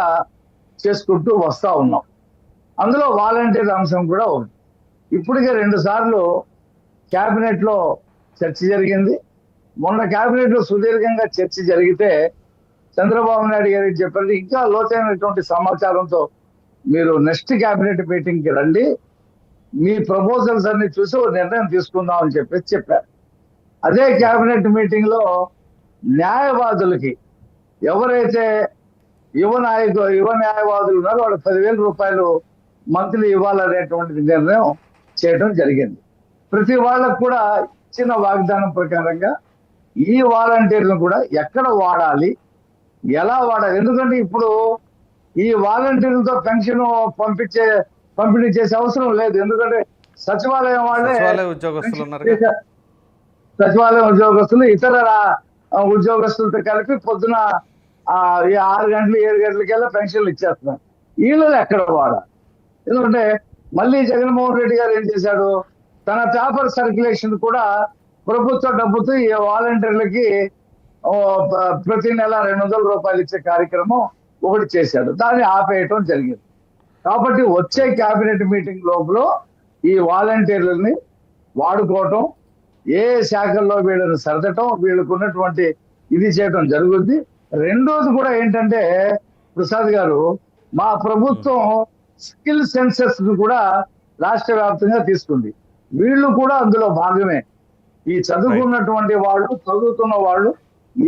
చేసుకుంటూ వస్తా ఉన్నాం. అందులో వాలంటీర్ అంశం కూడా ఉంది. ఇప్పటికే 2 సార్లు క్యాబినెట్ లో చర్చ జరిగింది. మొన్న క్యాబినెట్ లో సుదీర్ఘంగా చర్చ జరిగితే చంద్రబాబు నాయుడు గారికి చెప్పారు, ఇంకా లోతైనటువంటి సమాచారంతో మీరు నెక్స్ట్ క్యాబినెట్ మీటింగ్ కి రండి, మీ ప్రపోజల్స్ అన్ని చూసి ఒక నిర్ణయం తీసుకుందాం అని చెప్పారు. అదే క్యాబినెట్ మీటింగ్ లో న్యాయవాదులకి ఎవరైతే యువ న్యాయవాదులు ఉన్నారో వాళ్ళకి 10,000 రూపాయలు మంత్లీ ఇవ్వాలనేటువంటి నిర్ణయం చేయడం జరిగింది. ప్రతి వాళ్ళకు కూడా ఇచ్చిన వాగ్దానం ప్రకారంగా ఈ వాలంటీర్లను కూడా ఎక్కడ వాడాలి, ఎలా వాడాలి, ఎందుకంటే ఇప్పుడు ఈ వాలంటీర్లతో పెన్షన్ పంపిణీ చేసే అవసరం లేదు. ఎందుకంటే సచివాలయం వాళ్ళే సచివాలయం ఉద్యోగస్తులు ఇతర ఉద్యోగస్తులతో కలిపి పొద్దున 6 గంటలు 7 గంటలకెల్లా పెన్షన్లు ఇచ్చేస్తున్నారు. వీళ్ళు ఎక్కడ వాడాలి? ఎందుకంటే మళ్ళీ జగన్మోహన్ రెడ్డి గారు ఏం చేశాడు, తన పేపర్ సర్క్యులేషన్ కూడా ప్రభుత్వ డబ్బుతో ఈ వాలంటీర్లకి ప్రతి నెల 200 రూపాయలు ఇచ్చే కార్యక్రమం ఒకటి చేశాడు. దాన్ని ఆపేయటం జరిగింది. కాబట్టి వచ్చే క్యాబినెట్ మీటింగ్ లోపల ఈ వాలంటీర్లని వాడుకోవటం, ఏ శాఖల్లో వీళ్ళని సర్దటం, వీళ్ళకు ఉన్నటువంటి ఇది చేయటం జరుగుద్ది. రెండోది కూడా ఏంటంటే ప్రసాద్ గారు, మా ప్రభుత్వం స్కిల్ సెన్సెస్ కూడా రాష్ట్ర వ్యాప్తంగా తీసుకుంది. వీళ్ళు కూడా అందులో భాగమే. ఈ చదువుకున్నటువంటి వాళ్ళు, చదువుతున్న వాళ్ళు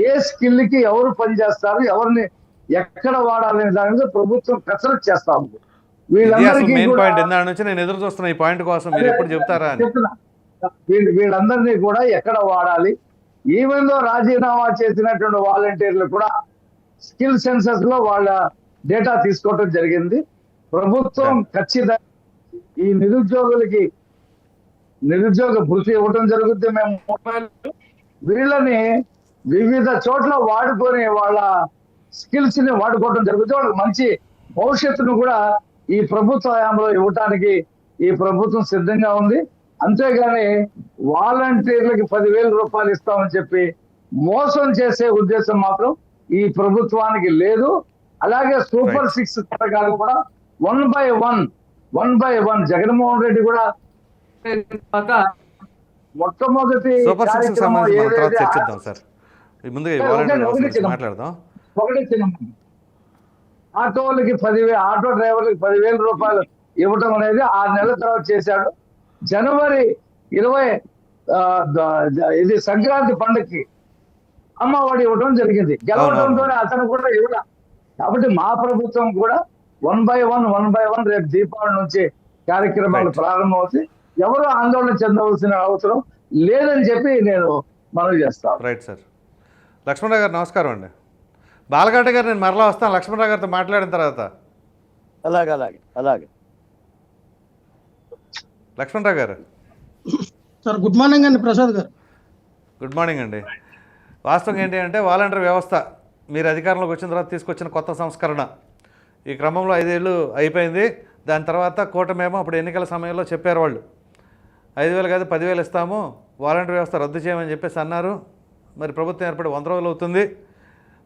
ఏ స్కిల్ కి ఎవరు పనిచేస్తారు, ఎవరిని ఎక్కడ వాడాలనే దాని మీద ప్రభుత్వం కసరత్తు చేస్తా ఉంది. వీళ్ళందరికీ నేను ఎదురు చూస్తున్నా ఈ పాయింట్ కోసం, మీరు ఎప్పుడు చెప్తారా చెప్తున్నా. వీళ్ళందరినీ కూడా ఎక్కడ వాడాలి, ఈవెన్ దో రాజీనామా చేసినటువంటి వాలంటీర్లు కూడా స్కిల్ సెన్సెస్ లో వాళ్ళ డేటా తీసుకోవటం జరిగింది. ప్రభుత్వం ఖచ్చితంగా ఈ నిరుద్యోగులకి నిరుద్యోగ భృతి ఇవ్వటం జరుగుతుంది. మేము వీళ్ళని వివిధ చోట్ల వాడుకొని వాళ్ళ స్కిల్స్ ని వాడుకోవడం జరుగుతుంది. వాళ్ళకి మంచి భవిష్యత్తును కూడా ఈ ప్రభుత్వ హయాంలో ఇవ్వటానికి ఈ ప్రభుత్వం సిద్ధంగా ఉంది. అంతేగాని వాలంటీర్లకి 10,000 రూపాయలు ఇస్తామని చెప్పి మోసం చేసే ఉద్దేశం మాత్రం ఈ ప్రభుత్వానికి లేదు. అలాగే సూపర్ 6 పథకాలు కూడా 1 by 1 జగన్మోహన్ రెడ్డి కూడా మొట్టమొదటి ఒకటి ఆటోలకి 10,000, ఆటో డ్రైవర్లకి 10,000 రూపాయలు ఇవ్వటం అనేది 6 నెలల తర్వాత చేశాడు. జనవరి 20 ఇది సంక్రాంతి పండుగకి అమ్మఒడి ఇవ్వడం జరిగింది. గెలవడంతోనే అతను కూడా ఇవ్వడం. కాబట్టి మా ప్రభుత్వం కూడా 1 by 1 రేపు దీపావళి నుంచి కార్యక్రమాలు ప్రారంభమవుతాయి. ఎవరు ఆందోళన చెందవలసిన అవసరం లేదని చెప్పి నేను మనవి చేస్తాను. Right sir. లక్ష్మణరావు గారు నమస్కారం అండి. బాలగడ్డ గారు నేను మరలా వస్తాను లక్ష్మణరావు గారితో మాట్లాడిన తర్వాత. అలాగే లక్ష్మణరావు గారు సార్. గుడ్ మార్నింగ్ అండి ప్రసాద్ గారు. గుడ్ మార్నింగ్ అండి. వాస్తవం ఏంటి అంటే వాలంటీర్ వ్యవస్థ మీరు అధికారంలోకి వచ్చిన తర్వాత తీసుకొచ్చిన కొత్త సంస్కరణ. ఈ క్రమంలో 5 ఏళ్ళు అయిపోయింది. దాని తర్వాత కూటమేమో అప్పుడు ఎన్నికల సమయంలో చెప్పారు వాళ్ళు 5,000 కాదు 10,000 ఇస్తాము, వాలంటీర్ వ్యవస్థ రద్దు చేయమని చెప్పేసి అన్నారు. మరి ప్రభుత్వం ఏర్పడి 100 రోజులు అవుతుంది.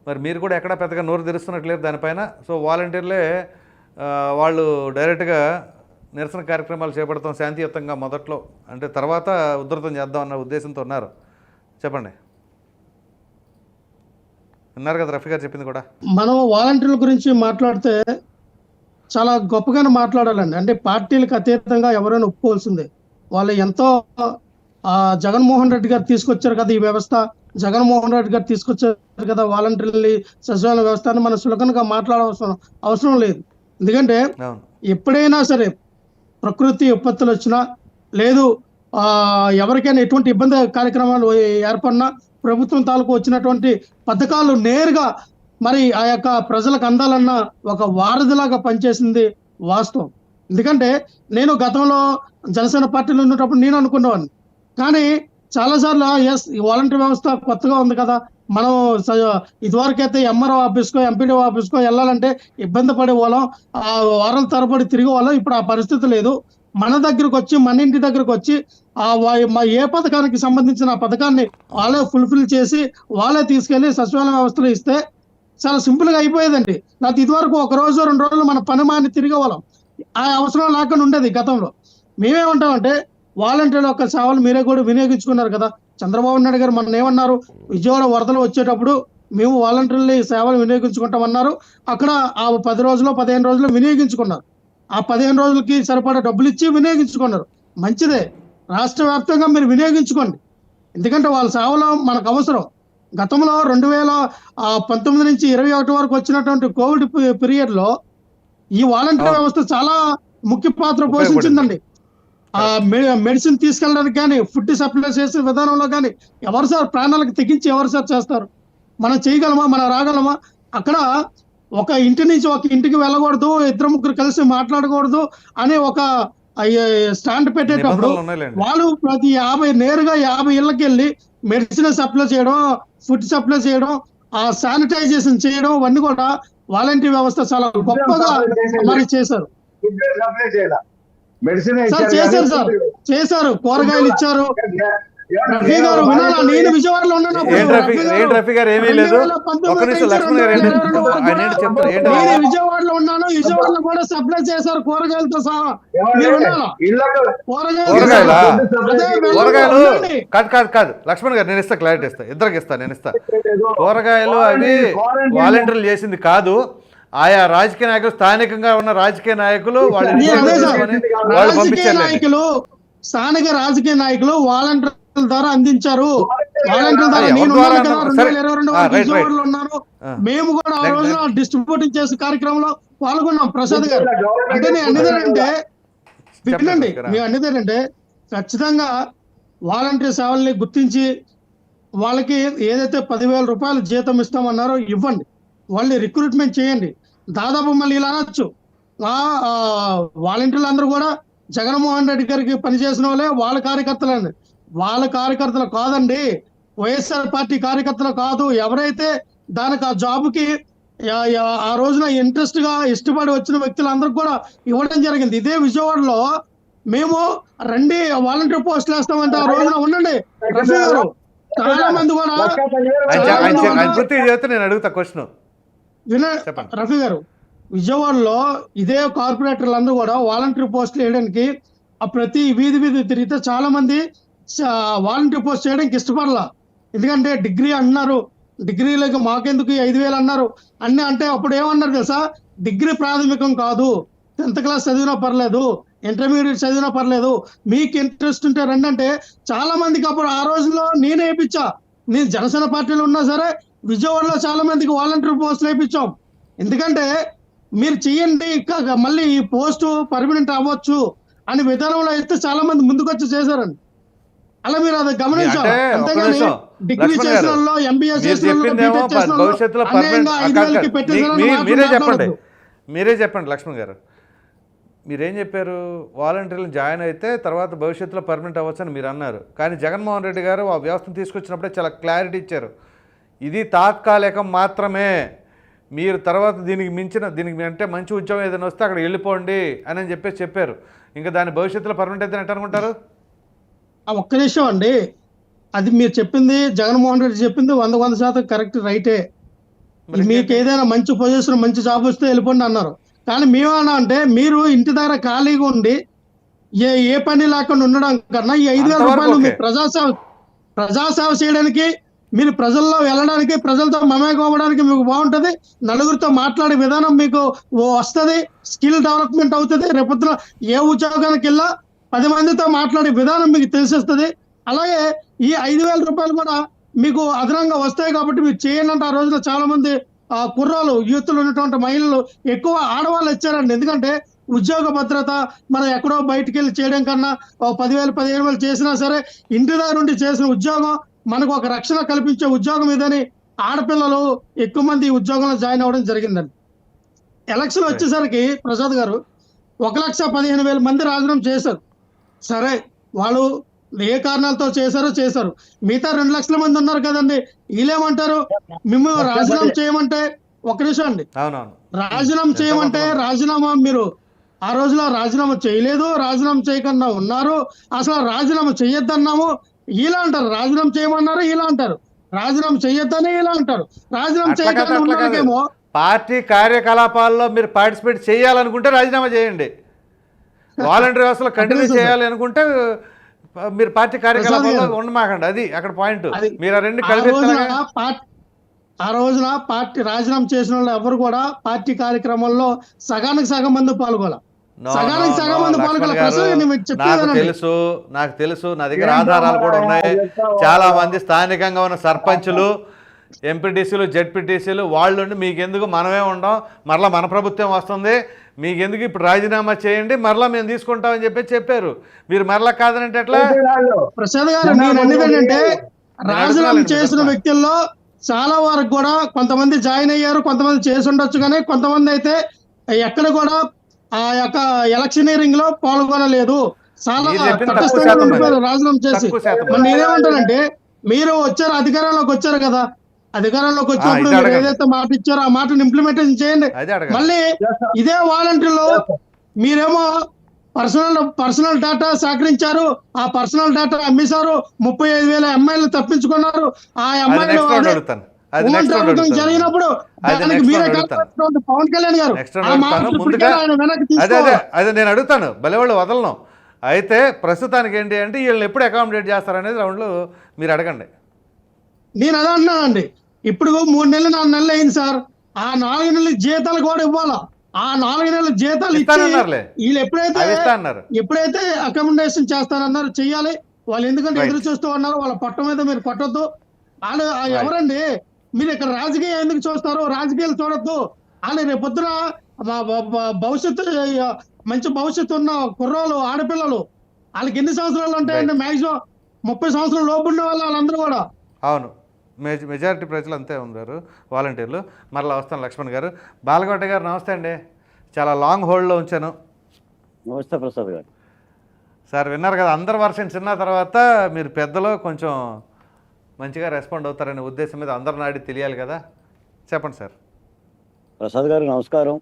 మరి మీరు కూడా ఎక్కడా పెద్దగా నోరు తెరుస్తున్నట్లేదు దానిపైన. సో వాలంటీర్లే వాళ్ళు డైరెక్ట్గా నిరసన కార్యక్రమాలు చేపడతాం శాంతియుతంగా మొదట్లో, అంటే తర్వాత ఉధృతం చేద్దాం అన్న ఉద్దేశంతో ఉన్నారు. చెప్పండి. విన్నారు కదా రఫీ గారు చెప్పింది కూడా. మనం వాలంటీర్ల గురించి మాట్లాడితే చాలా గొప్పగానే మాట్లాడాలండి. అంటే పార్టీలకు అతీతంగా ఎవరైనా ఒప్పుకోవాల్సిందే. వాళ్ళు ఎంతో జగన్మోహన్ రెడ్డి గారు తీసుకొచ్చారు కదా ఈ వ్యవస్థ, జగన్మోహన్ రెడ్డి గారు తీసుకొచ్చారు కదా వాలంటీర్లు సచివాలయ వ్యవస్థ అని మనం సులకనగా అవసరం లేదు. ఎందుకంటే ఎప్పుడైనా సరే ప్రకృతి విపత్తులు వచ్చినా లేదు ఎవరికైనా ఎటువంటి ఇబ్బంది కార్యక్రమాలు ఏర్పడినా ప్రభుత్వం తాలూకు వచ్చినటువంటి పథకాలు నేరుగా మరి ఆ యొక్క ప్రజలకు అందాలన్న ఒక వారధిలాగా పనిచేసింది వాస్తవం. ఎందుకంటే నేను గతంలో జనసేన పార్టీలో ఉన్నప్పుడు నేను అనుకునేవాడిని, కానీ చాలాసార్లు ఈ వాలంటీర్ వ్యవస్థ కొత్తగా ఉంది కదా, మనం ఇదివరకైతే ఎంఆర్ఓ ఆఫీస్కో ఎంపీడీఓ ఆఫీస్కో వెళ్ళాలంటే ఇబ్బంది పడే వాళ్ళం, ఆ వారాల తరబడి తిరిగే వాళ్ళం. ఇప్పుడు ఆ పరిస్థితి లేదు. మన దగ్గరకు వచ్చి మన ఇంటి దగ్గరకు వచ్చి ఏ పథకానికి సంబంధించిన ఆ పథకాన్ని వాళ్ళే ఫుల్ఫిల్ చేసి వాళ్ళే తీసుకెళ్లి సచివాలయ వ్యవస్థలో ఇస్తే చాలా సింపుల్ గా అయిపోయేదండి. నాకు ఇదివరకు 1 రోజు 2 రోజులు మన పని మాని తిరిగే వాళ్ళం, ఆ అవసరం లేకుండా ఉండేది గతంలో. మేమేమంటామంటే వాలంటీర్ల యొక్క సేవలు మీరే కూడా వినియోగించుకున్నారు కదా. చంద్రబాబు నాయుడు గారు మన ఏమన్నారు, విజయవాడ వరదలు వచ్చేటప్పుడు మేము వాలంటీర్ల సేవలు వినియోగించుకుంటామన్నారు. అక్కడ ఆ 10 రోజులు 15 రోజులు వినియోగించుకున్నారు. ఆ 15 రోజులకి సరిపడా డబ్బులు ఇచ్చి వినియోగించుకున్నారు. మంచిదే, రాష్ట్ర వ్యాప్తంగా మీరు వినియోగించుకోండి. ఎందుకంటే వాళ్ళ సేవలు మనకు అవసరం. గతంలో 2019 నుంచి 21 వరకు వచ్చినటువంటి కోవిడ్ పీరియడ్ లో ఈ వాలంటీర్ వ్యవస్థ చాలా ముఖ్య పాత్ర పోషించిందండి. మెడిసిన్ తీసుకెళ్ళడానికి కానీ, ఫుడ్ సప్లై చేసే విధానంలో కానీ ఎవరు సార్ ప్రాణాలకు తెగించి ఎవరు సార్ చేస్తారు? మనం చేయగలమా? మనం రాగలమా? అక్కడ ఒక ఇంటి నుంచి ఒక ఇంటికి వెళ్ళకూడదు, 2-3 కలిసి మాట్లాడకూడదు అనే ఒక స్టాండ్ పెట్టేటప్పుడు వాళ్ళు ప్రతి 50 ఇళ్ళకి వెళ్ళి మెడిసిన్ సప్లై చేయడం, ఫుడ్ సప్లై చేయడం, ఆ శానిటైజేషన్ చేయడం, అవన్నీ కూడా వాలంటీర్ వ్యవస్థ చాలా గొప్పగా మరి చేశారు. చేశారు కూరగాయలు ఇచ్చారు. రఫీ గారు వినాలా, నేను విజయవాడలో ఉన్నాను, విజయవాడలో ఉన్నాను. విజయవాడలో కూడా సప్లై చేశారు కూరగాయలతో సహా. మీరు వినాలా? కూరగాయలు కాదు లక్ష్మణ్ గారు, నేను ఇస్తా, క్లారిటీ ఇస్తా, ఇద్దరికి ఇస్తా, నేను ఇస్తా. కూరగాయలు అవి వాలంటీర్లు చేసింది కాదు, ఆయా రాజకీయ నాయకులు, స్థానికంగా ఉన్న రాజకీయ నాయకులు వాళ్ళు నాయకులు స్థానిక రాజకీయ నాయకులు వాలంటీర్ల ద్వారా అందించారు. వాలంటీర్ల ద్వారా నేను 2022 ఉన్నాను. మేము కూడా ఆ రోజున డిస్ట్రిబ్యూటింగ్ చేసే కార్యక్రమంలో పాల్గొన్నాం. ప్రసాద్ గారు అంటే నేను అనేదేంటే వినండి, మేము అనేదేంటంటే ఖచ్చితంగా వాలంటీర్ సేవల్ని గుర్తించి వాళ్ళకి ఏదైతే 10,000 రూపాయలు జీతం ఇస్తామన్నారో ఇవ్వండి, వాళ్ళని రిక్రూట్మెంట్ చేయండి. దాదాపు మళ్ళీ ఇలా అనొచ్చు, వాలంటీర్లు అందరూ కూడా జగన్మోహన్ రెడ్డి గారికి పనిచేసిన వాళ్ళే, వాళ్ళ కార్యకర్తలండి. వాళ్ళ కార్యకర్తలు కాదండి, వైఎస్ఆర్ పార్టీ కార్యకర్తలు కాదు. ఎవరైతే దానికి ఆ జాబ్కి ఆ రోజున ఇంట్రెస్ట్ గా ఇష్టపడి వచ్చిన వ్యక్తులందరికీ కూడా ఇవ్వడం జరిగింది. ఇదే విజయవాడలో మేము రండి వాలంటీర్ పోస్టులు వేస్తామంటే ఆ రోజున ఉండండి రఫీ గారు, చాలా మంది కూడా నేను అడుగుతా క్వశ్చన్. రఫీ గారు, విజయవాడలో ఇదే కార్పొరేటర్లు అందరూ కూడా వాలంటీర్ పోస్టులు వేయడానికి ప్రతి వీధి తిరిగితే చాలా మంది వాలంటీర్ పోస్ట్ చేయడానికి ఇష్టపడలా. ఎందుకంటే డిగ్రీ అన్నారు, డిగ్రీలకు మాకెందుకు 5,000 అన్నారు అన్ని. అంటే అప్పుడు ఏమన్నారు తెలుసా, డిగ్రీ ప్రాథమికం కాదు, 10th క్లాస్ చదివినా పర్లేదు, ఇంటర్మీడియట్ చదివినా పర్లేదు, మీకు ఇంట్రెస్ట్ ఉంటే రండి అంటే చాలా మందికి అప్పుడు ఆ రోజుల్లో నేనే వేయించా. నేను జనసేన పార్టీలో ఉన్నా సరే విజయవాడలో చాలా మందికి వాలంటీర్ పోస్టులు వేయించాం. ఎందుకంటే మీరు చెయ్యండి, మళ్ళీ ఈ పోస్టు పర్మనెంట్ అవ్వచ్చు అని విధానంలో అయితే చాలా మంది ముందుకు వచ్చి చేశారండి. అలా మీరు అది గమనించాలి. అంతేగాని డిగ్రీ చేసిన వాళ్ళు, ఎంబీఏ చేసిన మీరే చెప్పండి లక్ష్మణ్ గారు, మీరేం చెప్పారు? వాలంటీర్లు జాయిన్ అయితే తర్వాత భవిష్యత్తులో పర్మనెంట్ అవ్వచ్చు అని మీరు అన్నారు. కానీ జగన్మోహన్ రెడ్డి గారు ఆ వ్యవస్థను తీసుకొచ్చినప్పుడే చాలా క్లారిటీ ఇచ్చారు, ఇది తాత్కాలికం మాత్రమే, మీరు తర్వాత దీనికి అంటే మంచి ఉద్యోగం ఏదైనా వస్తే అక్కడ వెళ్ళిపోండి అని చెప్పేసి చెప్పారు. ఇంకా దాని భవిష్యత్తులో పర్మనెంట్ అయితే ఎట్లా అనుకుంటారు? ఒక్క నిమిషం అండి, అది మీరు చెప్పింది జగన్మోహన్ రెడ్డి చెప్పింది 100% కరెక్ట్, రైటే. మీకు ఏదైనా మంచి పొజిషన్ మంచి జాబ్ వస్తే వెళ్ళిపోండి అన్నారు. కానీ మేమన్నా అంటే మీరు ఇంటి దగ్గర ఖాళీగా ఉండి ఏ పని లేకుండా ఉండడం కన్నా ఈ 5,000 అంతవరకు రూపాయలు మీ ఓకే. ప్రజాసేవ చేయడానికి, మీరు ప్రజల్లో వెళ్ళడానికి, ప్రజలతో మమేకం అవ్వడానికి మీకు బాగుంటది. నలుగురితో మాట్లాడే విధానం మీకు వస్తది, స్కిల్ డెవలప్మెంట్ అవుతుంది. రేపొద్దున ఏ ఉద్యోగానికి వెళ్ళా 10 మందితో మాట్లాడే విధానం మీకు తెలిసిస్తుంది. అలాగే ఈ 5,000 రూపాయలు కూడా మీకు అదనంగా వస్తాయి కాబట్టి మీరు చేయండి అంటే ఆ రోజున చాలా మంది కుర్రాలు, యూత్లు ఉన్నటువంటి మహిళలు ఎక్కువ ఆడవాళ్ళు ఇచ్చారండి. ఎందుకంటే ఉద్యోగ భద్రత, మనం ఎక్కడో బయటికి వెళ్ళి చేయడం కన్నా 10,000 15,000 చేసినా సరే ఇంటి దగ్గర నుండి చేసిన ఉద్యోగం మనకు ఒక రక్షణ కల్పించే ఉద్యోగం ఇదని ఆడపిల్లలు ఎక్కువ మంది ఈ ఉద్యోగంలో జాయిన్ అవ్వడం జరిగిందండి. ఎలక్షన్ వచ్చేసరికి ప్రసాద్ గారు 1,15,000 మంది రాజీనామా చేశారు. సరే, వాళ్ళు ఏ కారణాలతో చేశారు. మిగతా 2 లక్షల మంది ఉన్నారు కదండి, వీళ్ళేమంటారు? మిమ్మల్ని రాజీనామా చేయమంటే, ఒక్క నిమిషం అండి, అవునవును. రాజీనామా చేయమంటే రాజీనామా మీరు ఆ రోజులో రాజీనామా చేయలేదు, రాజీనామా చేయకుండా ఉన్నారు, అసలు రాజీనామా చెయ్యొద్దన్నాము ఇలా అంటారు. రాజీనామా చేయమన్నారు ఇలా అంటారు, రాజీనామా చెయ్యొద్దని ఇలా అంటారు. రాజీనామా అట్లా కాదు, చేయకుండా అట్లా కాదు. ఉన్నాకేమో పార్టీ కార్యకలాపాల్లో మీరు పార్టిసిపేట్ చేయాలనుకుంటే రాజీనామా చేయండి. వాలంటీర్ వ్యవస్థలో కంటిన్యూ చేయాలి అనుకుంటే మీరు పార్టీ కార్యకలాపాల్లో ఉండమాకండి. అది అక్కడ పాయింట్. అది మీరు ఆ రెండు ఆ కలిపి రోజున పార్టీ రాజీనామా చేసిన వాళ్ళు ఎవరు కూడా పార్టీ కార్యక్రమంలో సగానికి సగం మంది పాల్గొనాలి. సగానికి సగం మంది పాల్గొనాలి. నాకు తెలుసు, నా దగ్గర ఆధారాలు కూడా ఉన్నాయి. చాలా మంది స్థానికంగా ఉన్న సర్పంచులు, ఎంపీటీసీలు, జెడ్పీటీసీలు వాళ్ళు మీకెందుకు, మనమే ఉండం, మరలా మన ప్రభుత్వం వస్తుంది, మీకెందుకు ఇప్పుడు రాజీనామా చేయండి, మరలా మేము తీసుకుంటామని చెప్పారు. మీరు మరలా కాదనంటే ఎట్లా? ప్రసాద్ గారు, నేను అనేది ఏంటంటే రాజీనామా చేసిన వ్యక్తుల్లో చాలా వరకు కూడా కొంతమంది జాయిన్ అయ్యారు, కొంతమంది చేసి ఉండొచ్చు, కానీ కొంతమంది అయితే ఎక్కడ కూడా ఆ యొక్క ఎలక్షనీరింగ్ లో పాల్గొనలేదు. చాలా రాజీనామా చేసి. నేనేమంటానంటే, మీరు వచ్చారు, అధికారంలోకి వచ్చారు కదా, అధికారంలోకి వచ్చినప్పుడు మీరు ఏదైతే మాట ఇచ్చారో ఆ మాటను ఇంప్లిమెంటేషన్ చేయండి. మళ్ళీ ఇదే వాలంటీర్లు మీరేమో పర్సనల్ డేటా సేకరించారు, ఆ పర్సనల్ డేటా అమ్మేశారు, 35,000 ఎంఐలు తప్పించుకున్నారు. ఆ ఎంఐలు జరిగినప్పుడు దానికి మీరే పవన్ కళ్యాణ్ గారు అదే నేను అడుగుతాను, బలివాళ్ళు వదలను. అయితే ప్రస్తుతానికి ఏంటి అంటే వీళ్ళని ఎప్పుడు అకామిడేట్ చేస్తారనేది రౌండ్లో మీరు అడగండి. నేను అదే అన్నానండి. ఇప్పుడు 3 నెలలు 4 నెలలు అయింది సార్, ఆ 4 నెలల జీతాలు కూడా ఇవ్వాలా. ఆ 4 నెలల జీతాలు ఇచ్చి వీళ్ళు ఎప్పుడైతే అకామిడేషన్ చేస్తానన్నారు చెయ్యాలి. వాళ్ళు ఎందుకంటే ఎదురు చూస్తూ ఉన్నారు, వాళ్ళ పట్ట మీద మీరు కొట్టొద్దు. వాళ్ళు ఎవరండి? మీరు ఇక్కడ రాజకీయం ఎందుకు చూస్తారు? రాజకీయాలు చూడొద్దు. వాళ్ళు రేపొద్దున భవిష్యత్తు, మంచి భవిష్యత్తు ఉన్న కుర్రోళ్ళు, ఆడపిల్లలు, వాళ్ళకి ఎన్ని సంవత్సరాలు ఉంటాయండి? మాక్సిమం 30 సంవత్సరాల లోపు ఉండే వాళ్ళందరూ కూడా. అవును, మెజారిటీ ప్రజలు అంతే ఉన్నారు వాలంటీర్లు. మరలా వస్తాను లక్ష్మణ్ గారు. బాలకోట గారు నమస్తే అండి, చాలా లాంగ్ హోల్డ్లో ఉంచాను. నమస్తే ప్రసాద్ గారు. సార్ విన్నారు కదా, అందరు వర్షన్ చిన్న తర్వాత మీరు పెద్దలో కొంచెం మంచిగా రెస్పాండ్ అవుతారనే ఉద్దేశం మీద అందరు నాడి తెలియాలి కదా, చెప్పండి సార్. ప్రసాద్ గారు నమస్కారం.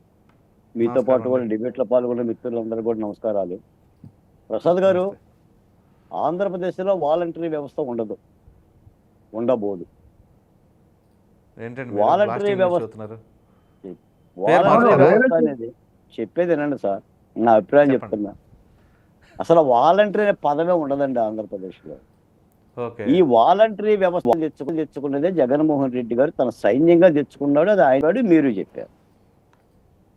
మీతో పాటు కూడా డిబేట్లో పాల్గొన్న మిత్రులందరూ కూడా నమస్కారాలు. ప్రసాద్ గారు, ఆంధ్రప్రదేశ్లో వాలంటరీ వ్యవస్థ ఉండబోదు. వాలంటరీ వ్యవస్థ అనేది చెప్పేది వినండి సార్, నా అభిప్రాయం చెప్తున్నా. అసలు వాలంటరీ అనే పదమే ఉండదండి ఆంధ్రప్రదేశ్లో. ఈ వాలంటరీ వ్యవస్థ తెచ్చుకున్నదే జగన్మోహన్ రెడ్డి గారు తన సైన్యంగా తెచ్చుకున్నాడు. అది ఆయన మీరు చెప్పారు.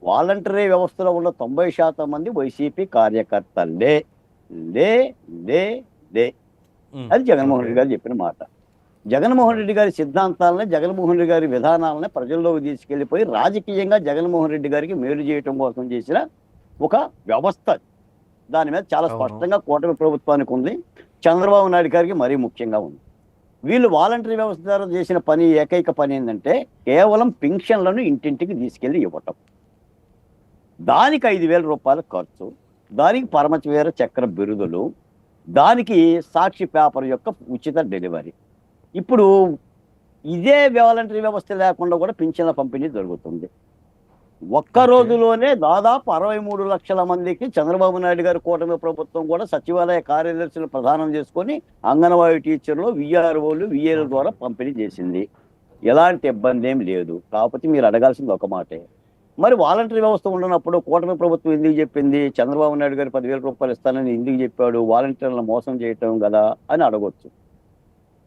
వాలంటరీ వ్యవస్థలో ఉన్న 90% మంది వైసీపీ కార్యకర్తలే. అది జగన్మోహన్ రెడ్డి గారు చెప్పిన మాట. జగన్మోహన్ రెడ్డి గారి సిద్ధాంతాలని, జగన్మోహన్ రెడ్డి గారి విధానాలని ప్రజల్లోకి తీసుకెళ్లిపోయి రాజకీయంగా జగన్మోహన్ రెడ్డి గారికి మేలు చేయటం కోసం చేసిన ఒక వ్యవస్థ. దాని మీద చాలా స్పష్టంగా కూటమి ప్రభుత్వానికి ఉంది, చంద్రబాబు నాయుడు గారికి మరీ ముఖ్యంగా ఉంది. వీళ్ళు వాలంటరీ వ్యవస్థ ద్వారా చేసిన ఏకైక పని ఏంటంటే కేవలం పింఛన్లను ఇంటింటికి తీసుకెళ్లి ఇవ్వటం. దానికి 5,000 రూపాయల ఖర్చు, దానికి పరమచీర చక్ర బిరుదులు, దానికి సాక్షి పేపర్ యొక్క ఉచిత డెలివరీ. ఇప్పుడు ఇదే వాలంటరీ వ్యవస్థ లేకుండా కూడా పింఛన్ల పంపిణీ జరుగుతుంది. ఒక్క రోజులోనే దాదాపు 63 లక్షల మందికి చంద్రబాబు నాయుడు గారి కూటమి ప్రభుత్వం కూడా సచివాలయ కార్యదర్శులు ప్రదానం చేసుకొని అంగన్వాడీ టీచర్లు, విఆర్ఓలు, విఏల ద్వారా పంపిణీ చేసింది. ఎలాంటి ఇబ్బంది ఏం లేదు. కాకపోతే మీరు అడగాల్సింది ఒక మాటే, మరి వాలంటరీ వ్యవస్థ ఉండనప్పుడు కూటమి ప్రభుత్వం ఎందుకు చెప్పింది, చంద్రబాబు నాయుడు గారు 10,000 రూపాయలు ఇస్తానని ఎందుకు చెప్పాడు, వాలంటీర్లను మోసం చేయటం కదా అని అడగొచ్చు.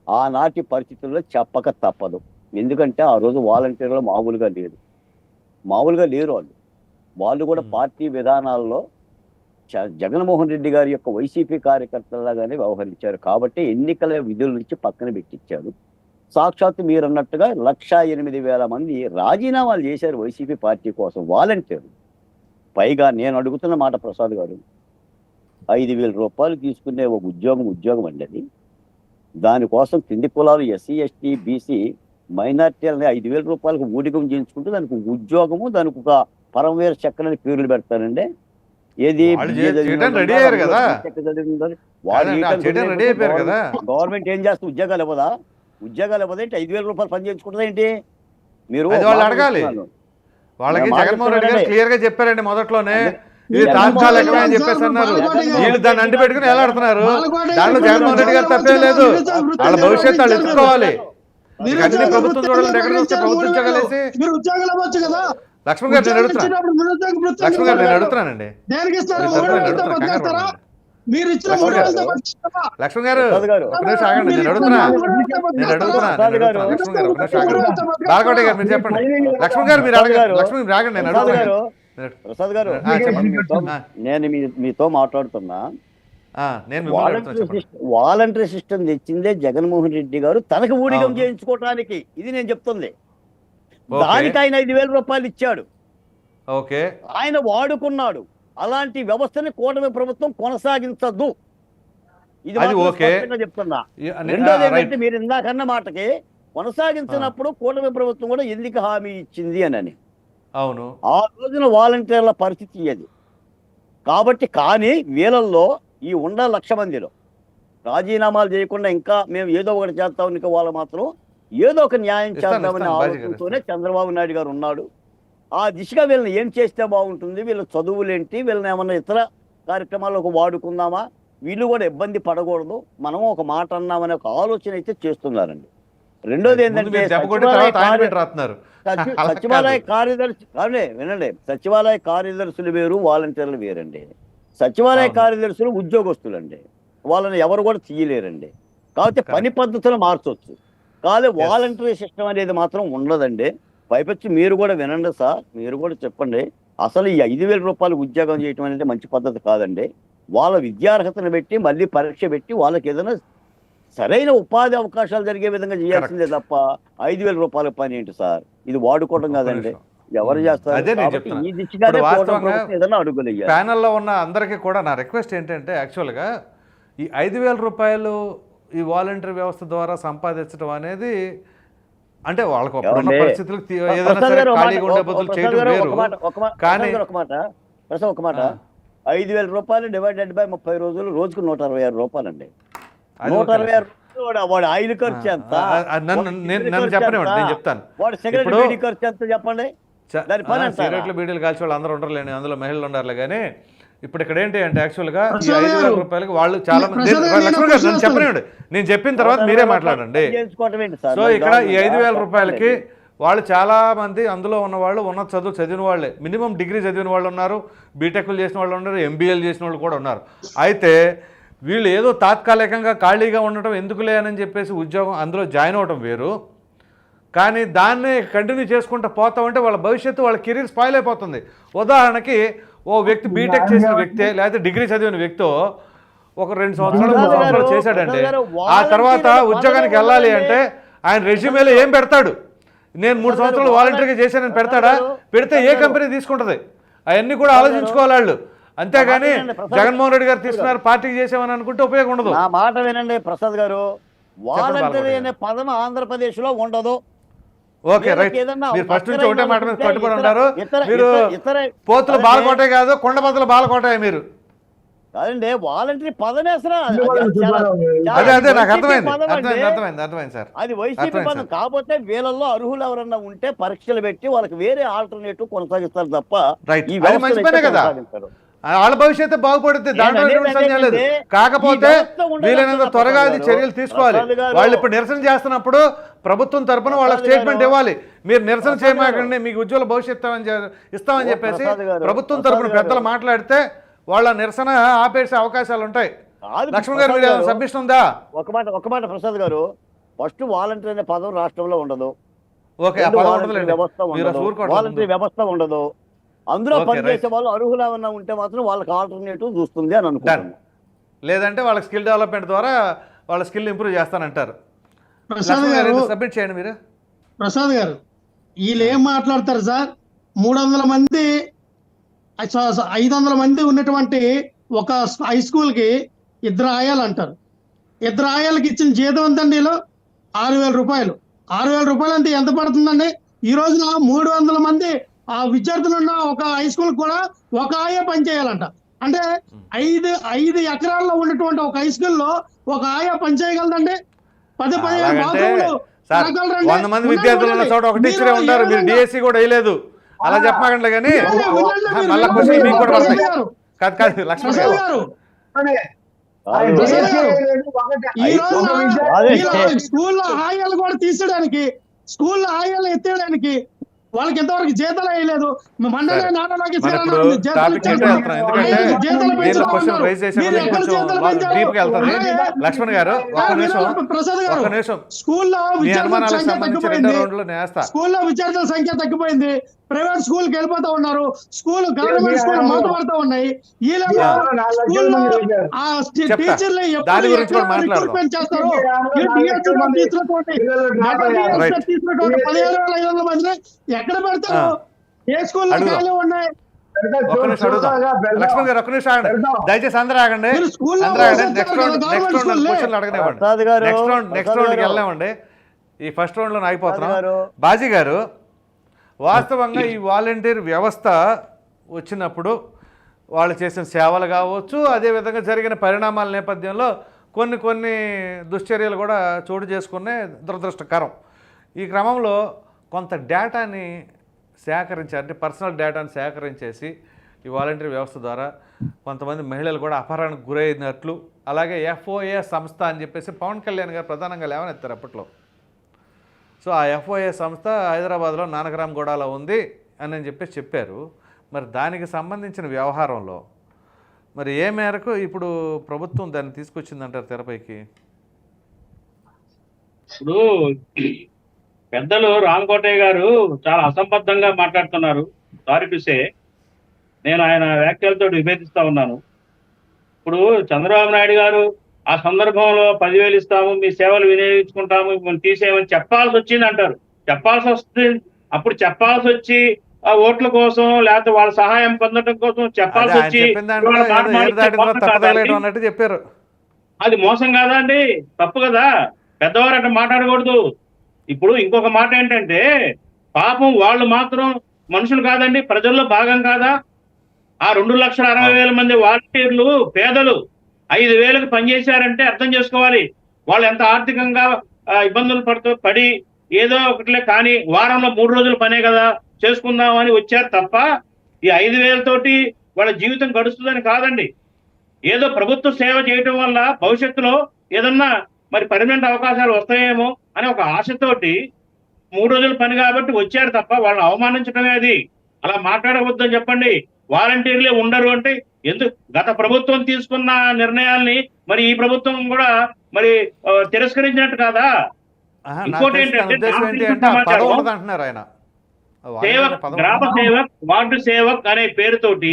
ఆనాటి పరిస్థితుల్లో చెప్పక తప్పదు. ఎందుకంటే ఆ రోజు వాలంటీర్లు మామూలుగా లేరు వాళ్ళు కూడా పార్టీ విధానాల్లో జగన్మోహన్ రెడ్డి గారి యొక్క వైసీపీ కార్యకర్తలాగానే వ్యవహరించారు. కాబట్టి ఎన్నికల విధుల నుంచి పక్కన పెట్టించారు. సాక్షాత్తు మీరు అన్నట్టుగా 1,08,000 మంది రాజీనామాలు చేశారు వైసీపీ పార్టీ కోసం వాలంటీర్లు. పైగా నేను అడుగుతున్న మాట ప్రసాద్ గారు, 5,000 రూపాయలు తీసుకునే ఒక ఉద్యోగం అండి అది. దానికోసం కింది కులాలు ఎస్సీ ఎస్టీ బీసీ మైనార్టీలని 5,000 రూపాయలకు ఊడిగం చేయించుకుంటూ దానికి ఉద్యోగము, దానికి ఒక పరమవీర చక్కని పేర్లు పెడతారండి. ఏది గవర్నమెంట్ ఏం చేస్తే ఉద్యోగాలు ఇవ్వదా ఏంటి? 5,000 రూపాయలు పని చేయించుకుంటుందా ఏంటి? మీరు వాళ్ళు అడగాలి. వాళ్ళకి జగన్మోహన్ రెడ్డి గారు క్లియర్ గా చెప్పారండి మొదట్లోనే, ఇది తాత్కాలికమే అని చెప్పేసి అన్నారు. వీళ్ళు దాన్ని అంటి పెట్టుకుని ఎలా ఆడుతున్నారు? దాంట్లో జగన్మోహన్ రెడ్డి గారు తప్పే లేదు. వాళ్ళ భవిష్యత్తు వాళ్ళు ఎత్తుకోవాలి. అన్ని ప్రభుత్వం చూడాలంటే ఎక్కడ చూస్తే ప్రభుత్వం ఉద్యోగాలేసి. లక్ష్మణ్ గారు నేను అడుగుతున్నానండి. లక్ష్మణ్ గారు ఒక నిమిషం ఆగండి, నేను అడుగుతున్నా లక్ష్మణ్ గారు ఒక నిమిషం ఆగండి. బాలకోట గారు మీరు చెప్పండి. లక్ష్మణ్ గారు మీరు అడగారు. లక్ష్మణ్ మీరు ఆగండి, నేను అడుగుతున్నాను. ప్రసాద్ గారు నేను మీతో మాట్లాడుతున్నా. వాలంటరీ సిస్టమ్ తెచ్చిందే జగన్మోహన్ రెడ్డి గారు తనకు ఊడిగం చేయించుకోవటానికి. ఇది నేను చెప్తుంది. దానికి ఆయన 5,000 రూపాయలు ఇచ్చాడు, ఆయన వాడుకున్నాడు. అలాంటి వ్యవస్థని కూటమి ప్రభుత్వం కొనసాగించద్దు. ఇది చెప్తున్నా. రెండోది ఏంటంటే మీరు ఇందాకన్న మాటకి కొనసాగించినప్పుడు కూటమి ప్రభుత్వం కూడా ఎందుకు హామీ ఇచ్చింది అని. అవును, ఆ రోజున వాలంటీర్ల పరిస్థితి అది. కాబట్టి కానీ వీళ్ళల్లో ఈ 1,00,000 మందిలో రాజీనామాలు చేయకుండా ఇంకా మేము ఏదో ఒకటి చేస్తాం, ఇంకా వాళ్ళు మాత్రం ఏదో ఒక న్యాయం చేద్దామనే ఆలోచనతోనే చంద్రబాబు నాయుడు గారు ఉన్నాడు. ఆ దిశగా వీళ్ళని ఏం చేస్తే బాగుంటుంది, వీళ్ళ చదువులేంటి, వీళ్ళని ఏమన్నా ఇతర కార్యక్రమాలకు వాడుకుందామా, వీళ్ళు కూడా ఇబ్బంది పడకూడదు, మనం ఒక మాట అన్నామనే ఒక ఆలోచన అయితే చేస్తున్నారండి. రెండోది ఏంటంటే సచివాలయ కార్యదర్శి వినండి, సచివాలయ కార్యదర్శులు వేరు, వాలంటీర్లు వేరండి. సచివాలయ కార్యదర్శులు ఉద్యోగస్తులండి, వాళ్ళని ఎవరు కూడా తీయలేరండి. కాబట్టి పని పద్ధతులు మార్చొచ్చు, కానీ వాలంటరీ సిస్టమ్ అనేది మాత్రం ఉండదండి. పైపచ్చి మీరు కూడా వినండి సార్, మీరు కూడా చెప్పండి. అసలు ఈ 5,000 రూపాయలు ఉద్యోగం చేయటం అనేది మంచి పద్ధతి కాదండి. వాళ్ళ విద్యార్హతను పెట్టి మళ్ళీ పరీక్ష పెట్టి వాళ్ళకి ఏదైనా సరైన ఉపాధి అవకాశాలు జరిగే విధంగా చేయాల్సిందే తప్ప 5,000 రూపాయల పని ఏంటి సార్? ఇది వాడుకోవడం కాదండి, ఎవరు చేస్తారు? ఈ దిశగానే ఏదైనా అడుగులు. ప్యానెల్లో ఉన్న అందరికీ కూడా నా రిక్వెస్ట్ ఏంటంటే, యాక్చువల్గా ఈ 5,000 రూపాయలు ఈ వాలంటరీ వ్యవస్థ ద్వారా సంపాదించడం అనేది అంటే వాళ్ళకు ఉన్న పరిస్థితులకు ఏదైనా సరే ఖాళీగా ఉండే బదులు చేయడం వేరు. కానీ ఒక మాట 5,000 రూపాయలు డివైడెడ్ బై 30 రోజులు, రోజుకు 166 రూపాయలు అండి. 166 రూపాయలు వాడు ఆయిల్ ఖర్చు ఎంత, నన్ను చెప్పనివ్వండి, నేను చెప్తాను. వాడు సిగరెట్ బీడీ ఖర్చు ఎంత చెప్పండి. సిగరెట్లు బీడీలు కాల్చి వాళ్ళు అందరూ ఉండరులేండి, అందులో మహిళలు ఉండాలి. కానీ ఇప్పుడు ఇక్కడ ఏంటి అంటే యాక్చువల్గా ఈ 5,000 రూపాయలకి వాళ్ళు చాలా మంది, లక్ష్మణ్ గారు నన్ను చెప్పనివ్వండి, నేను చెప్పిన తర్వాత మీరే మాట్లాడండి. సో ఇక్కడ ఈ 5,000 రూపాయలకి వాళ్ళు చాలా మంది అందులో ఉన్న వాళ్ళు ఉన్నత చదువు చదివిన వాళ్ళే, మినిమం డిగ్రీ చదివిన వాళ్ళు ఉన్నారు, బీటెక్లు చేసిన వాళ్ళు ఉన్నారు, ఎంబీఏలు చేసిన వాళ్ళు కూడా ఉన్నారు. అయితే వీళ్ళు ఏదో తాత్కాలికంగా ఖాళీగా ఉండటం ఎందుకులే అని చెప్పేసి ఉద్యోగం అందులో జాయిన్ అవ్వడం వేరు. కానీ దాన్ని కంటిన్యూ చేసుకుంటూ పోతామంటే వాళ్ళ భవిష్యత్తు, వాళ్ళ కెరీర్ స్పాయిల్ అయిపోతుంది. ఉదాహరణకి ఓ వ్యక్తి బీటెక్ చేసిన వ్యక్తి లేకపోతే డిగ్రీ చదివిన వ్యక్తి ఒక 2 సంవత్సరాలు 3 సంవత్సరాలు చేశాడంటే ఆ తర్వాత ఉద్యోగానికి వెళ్ళాలి అంటే ఆయన రెజ్యూమేలో ఏం పెడతాడు? నేను 3 సంవత్సరాలు వాలంటీర్గా చేశానని పెడతాడా? పెడితే ఏ కంపెనీ తీసుకుంటుంది? అవన్నీ కూడా ఆలోచించుకోవాలి వాళ్ళు. అంతేగాని జగన్మోహన్ రెడ్డి గారు తీసుకున్నారు పార్టీకి చేసామని అనుకుంటే ఉపయోగం ఉండదు. నా మాట వినండి ప్రసాద్ గారు, వాలంటీర్ అనే పదం ఆంధ్రప్రదేశ్ లో ఉండదు. ఓకే రైట్, మీరు ఫస్ట్ నుంచి ఒకటే మాట మీద కట్టుబడి ఉన్నారు. మీరు పోతుల బాలకోటే కాదు, కొండబద్దల బాలకోటే మీరు కాదండి. వాలంటీర్ పదమే అసలు అదే నాకు అర్థమైంది సార్, అది వైసీపీ పదం. కాకపోతే వీళ్ళల్లో అర్హులు ఎవరన్నా ఉంటే పరీక్షలు పెట్టి వాళ్ళకి వేరే ఆల్టర్నేటివ్ కొనసాగిస్తారు తప్ప మంచి పనే కదా. వాళ్ళ భవిష్యత్తు బాగుపడుతుంది, దాంట్లో ఎటువంటి సందేహం లేదు. కాకపోతే వీలైనంత త్వరగా అది చర్యలు తీసుకోవాలి. వాళ్ళు ఇప్పుడు నిరసన చేస్తున్నప్పుడు ప్రభుత్వం తరపున వాళ్ళకి స్టేట్మెంట్ ఇవ్వాలి. మీరు నిరసన చేయమాకండి, మీకు ఉజ్వల భవిష్యత్తు ఇస్తామని చెప్పేసి ప్రభుత్వం తరపున పెద్దలు మాట్లాడితే వాళ్ళ నిరసన ఆపేసే అవకాశాలు ఉంటాయి. లక్ష్మణ్ గారు, మీరు సబ్మిషన్ ఉందా? ఒక మాట ప్రసాద్ గారు, ఫస్ట్ వాలంటీర్ అనే పదం రాష్ట్రంలో ఉండదు. ఓకే, వాలంటీర్ వ్యవస్థ ఉండదు. అందులో పనిచేసే వాళ్ళు అర్హులు ఏమన్నా ఉంటే మాత్రం వాళ్ళకి ఆల్టర్నేటివ్ చూస్తుంది అని అనుకుంటాను. లేదంటే వాళ్ళకి స్కిల్ డెవలప్మెంట్ ద్వారా వాళ్ళ స్కిల్ ఇంప్రూవ్ చేస్తానంటారు. సబ్మిట్ చేయండి మీరు. ప్రసాద్ గారు, వీళ్ళు ఏం మాట్లాడతారు సార్? 300 మంది 500 మంది ఉన్నటువంటి ఒక హై స్కూల్ కి 2 ఆయాలు అంటారు. 2 ఆయాలకి ఇచ్చిన జీతం ఎంతండి? 6,000 రూపాయలు. 6,000 రూపాయలు అంటే ఎంత పడుతుందండి? ఈ రోజున 300 మంది ఆ విద్యార్థులు ఉన్న ఒక హై స్కూల్ కూడా ఒక ఆయా పని చేయాలంట. అంటే 5 ఎకరాల్లో ఉన్నటువంటి ఒక హై స్కూల్లో ఒక ఆయా పని చేయగలదండి? 10-15 బాత్రూమ్లు 100 మంది విద్యార్థులు ఉన్న చోట ఒక టీచరే ఉంటారు. మీరు డిఎస్సి కూడా వేయలేదు, అలా చెప్పకండి. కానీ మళ్ళీ క్వశ్చన్ మీకు కూడా వస్తాయి. కాదు లక్ష్మణ్ గారు, స్కూల్లో ఆయాలు కూడా తీసేయడానికి, స్కూల్లో ఆయాలు ఎత్తేయడానికి వాళ్ళకి ఎంతవరకు జీతాలు వేయలేదు. లక్ష్మణ్ గారు, స్కూల్లో విద్యార్థుల సంఖ్య తగ్గిపోయింది. ప్రైవేట్ స్కూల్ కి వెళ్ళిపోతా ఉన్నారు. స్కూల్ గవర్నమెంట్ స్కూల్ మూతపడతా ఉన్నాయి. టీచర్లు రిక్రూట్మెంట్ చేస్తారు. 15,500 మంది ఎక్కడ పెడతారు? ఏ స్కూల్లో ఖాళీ ఉన్నాయి? లక్ష్మణ్ గారు ఒక్క నిమిషం ఆగండి, దయచేసి అందరూ ఆగండి. నెక్స్ట్ రౌండ్కి వెళ్ళామండి. ఈ ఫస్ట్ రౌండ్ లో ఆగిపోతున్నాం. బాజీ గారు, వాస్తవంగా ఈ వాలంటీర్ వ్యవస్థ వచ్చినప్పుడు వాళ్ళు చేసిన సేవలు కావచ్చు, అదేవిధంగా జరిగిన పరిణామాల నేపథ్యంలో కొన్ని దుశ్చర్యలు కూడా చోటు చేసుకునే దురదృష్టకరం. ఈ క్రమంలో కొంత డేటాని సేకరించారు, అంటే పర్సనల్ డేటాని సేకరించేసి ఈ వాలంటీర్ వ్యవస్థ ద్వారా కొంతమంది మహిళలు కూడా అపహరణకు గురైనట్లు, అలాగే FOA సంస్థ అని చెప్పేసి పవన్ కళ్యాణ్ గారు ప్రధానంగా లేవనెత్తారు అప్పట్లో. సో ఆ FOA సంస్థ హైదరాబాద్లో నానక్రామ్ గూడలో ఉంది అని చెప్పేసి చెప్పారు. మరి దానికి సంబంధించిన వ్యవహారంలో మరి ఏ మేరకు ఇప్పుడు ప్రభుత్వం దాన్ని తీసుకొచ్చిందంటారు తెరపైకి? ఇప్పుడు పెద్దలు రామకోటయ్య గారు చాలా అసంబద్ధంగా మాట్లాడుతున్నారు. సారీ టు సే, నేను ఆయన వ్యాఖ్యలతో విభేదిస్తా ఉన్నాను. ఇప్పుడు చంద్రబాబు నాయుడు గారు ఆ సందర్భంలో 10,000 ఇస్తాము, మీ సేవలు వినియోగించుకుంటాము, మిమ్మల్ని తీసేయమని చెప్పాల్సి వచ్చింది అంటారు. చెప్పాల్సి వస్తుంది. అప్పుడు చెప్పాల్సి వచ్చి ఆ ఓట్ల కోసం లేకపోతే వాళ్ళ సహాయం పొందడం కోసం చెప్పాల్సి వచ్చి చెప్పారు. అది మోసం కాదా అండి? తప్పు కదా. పెద్దవారు అంటే మాట్లాడకూడదు. ఇప్పుడు ఇంకొక మాట ఏంటంటే, పాపం వాళ్ళు మాత్రం మనుషులు కాదండి, ప్రజల్లో భాగం కాదా? ఆ 2,60,000 మంది వాలంటీర్లు పేదలు 5,000కి పనిచేశారంటే అర్థం చేసుకోవాలి వాళ్ళు ఎంత ఆర్థికంగా ఇబ్బందులు పడి ఏదో ఒకటిలే కానీ వారంలో 3 రోజులు పనే కదా చేసుకుందామని వచ్చారు తప్ప ఈ 5,000 తోటి వాళ్ళ జీవితం గడుస్తుందని కాదండి. ఏదో ప్రభుత్వ సేవ చేయటం వల్ల భవిష్యత్తులో ఏదన్నా మరి పర్మనెంట్ అవకాశాలు వస్తాయేమో అని ఒక ఆశతోటి 3 రోజుల పని కాబట్టి వచ్చారు తప్ప వాళ్ళని అవమానించడమే. అది అలా మాట్లాడవద్దని చెప్పండి. వాలంటీర్లే ఉండరు అంటే ఎందుకు? గత ప్రభుత్వం తీసుకున్న నిర్ణయాల్ని మరి ఈ ప్రభుత్వం కూడా మరి తిరస్కరించినట్టు కాదా? ఇంకోటి ఏంటంటే సేవక్, గ్రామ సేవక్, వార్డు సేవక్ అనే పేరుతోటి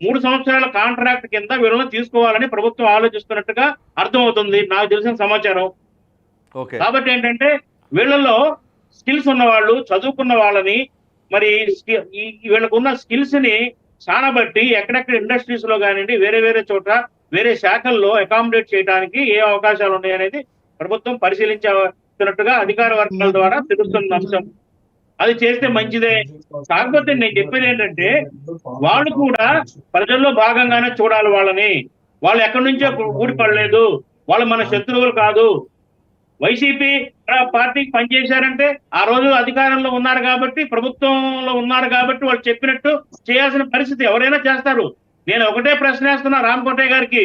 3 సంవత్సరాల కాంట్రాక్ట్ కింద వీళ్ళని తీసుకోవాలని ప్రభుత్వం ఆలోచిస్తున్నట్టుగా అర్థమవుతుంది నాకు తెలిసిన సమాచారం. కాబట్టి ఏంటంటే వీళ్ళలో స్కిల్స్ ఉన్న వాళ్ళు, చదువుకున్న వాళ్ళని మరి వీళ్ళకు ఉన్న స్కిల్స్ ని సానబట్టి ఎక్కడెక్కడ ఇండస్ట్రీస్ లో కానివ్వండి, వేరే వేరే చోట వేరే శాఖల్లో అకామిడేట్ చేయడానికి ఏ అవకాశాలు ఉన్నాయనేది ప్రభుత్వం పరిశీలించుతున్నట్టుగా అధికార వర్గాల ద్వారా తెలుస్తున్న అంశం. అది చేస్తే మంచిదే. కాకపోతే నేను చెప్పేది ఏంటంటే వాళ్ళు కూడా ప్రజల్లో భాగంగానే చూడాలి వాళ్ళని. వాళ్ళు ఎక్కడి నుంచో ఊడిపడలేదు, వాళ్ళు మన శత్రువులు కాదు. వైసీపీ పార్టీకి పనిచేశారంటే ఆ రోజు అధికారంలో ఉన్నారు కాబట్టి, ప్రభుత్వంలో ఉన్నారు కాబట్టి వాళ్ళు చెప్పినట్టు చేయాల్సిన పరిస్థితి ఎవరైనా చేస్తారు. నేను ఒకటే ప్రశ్న వేస్తున్నా రామకోటయ్య గారికి.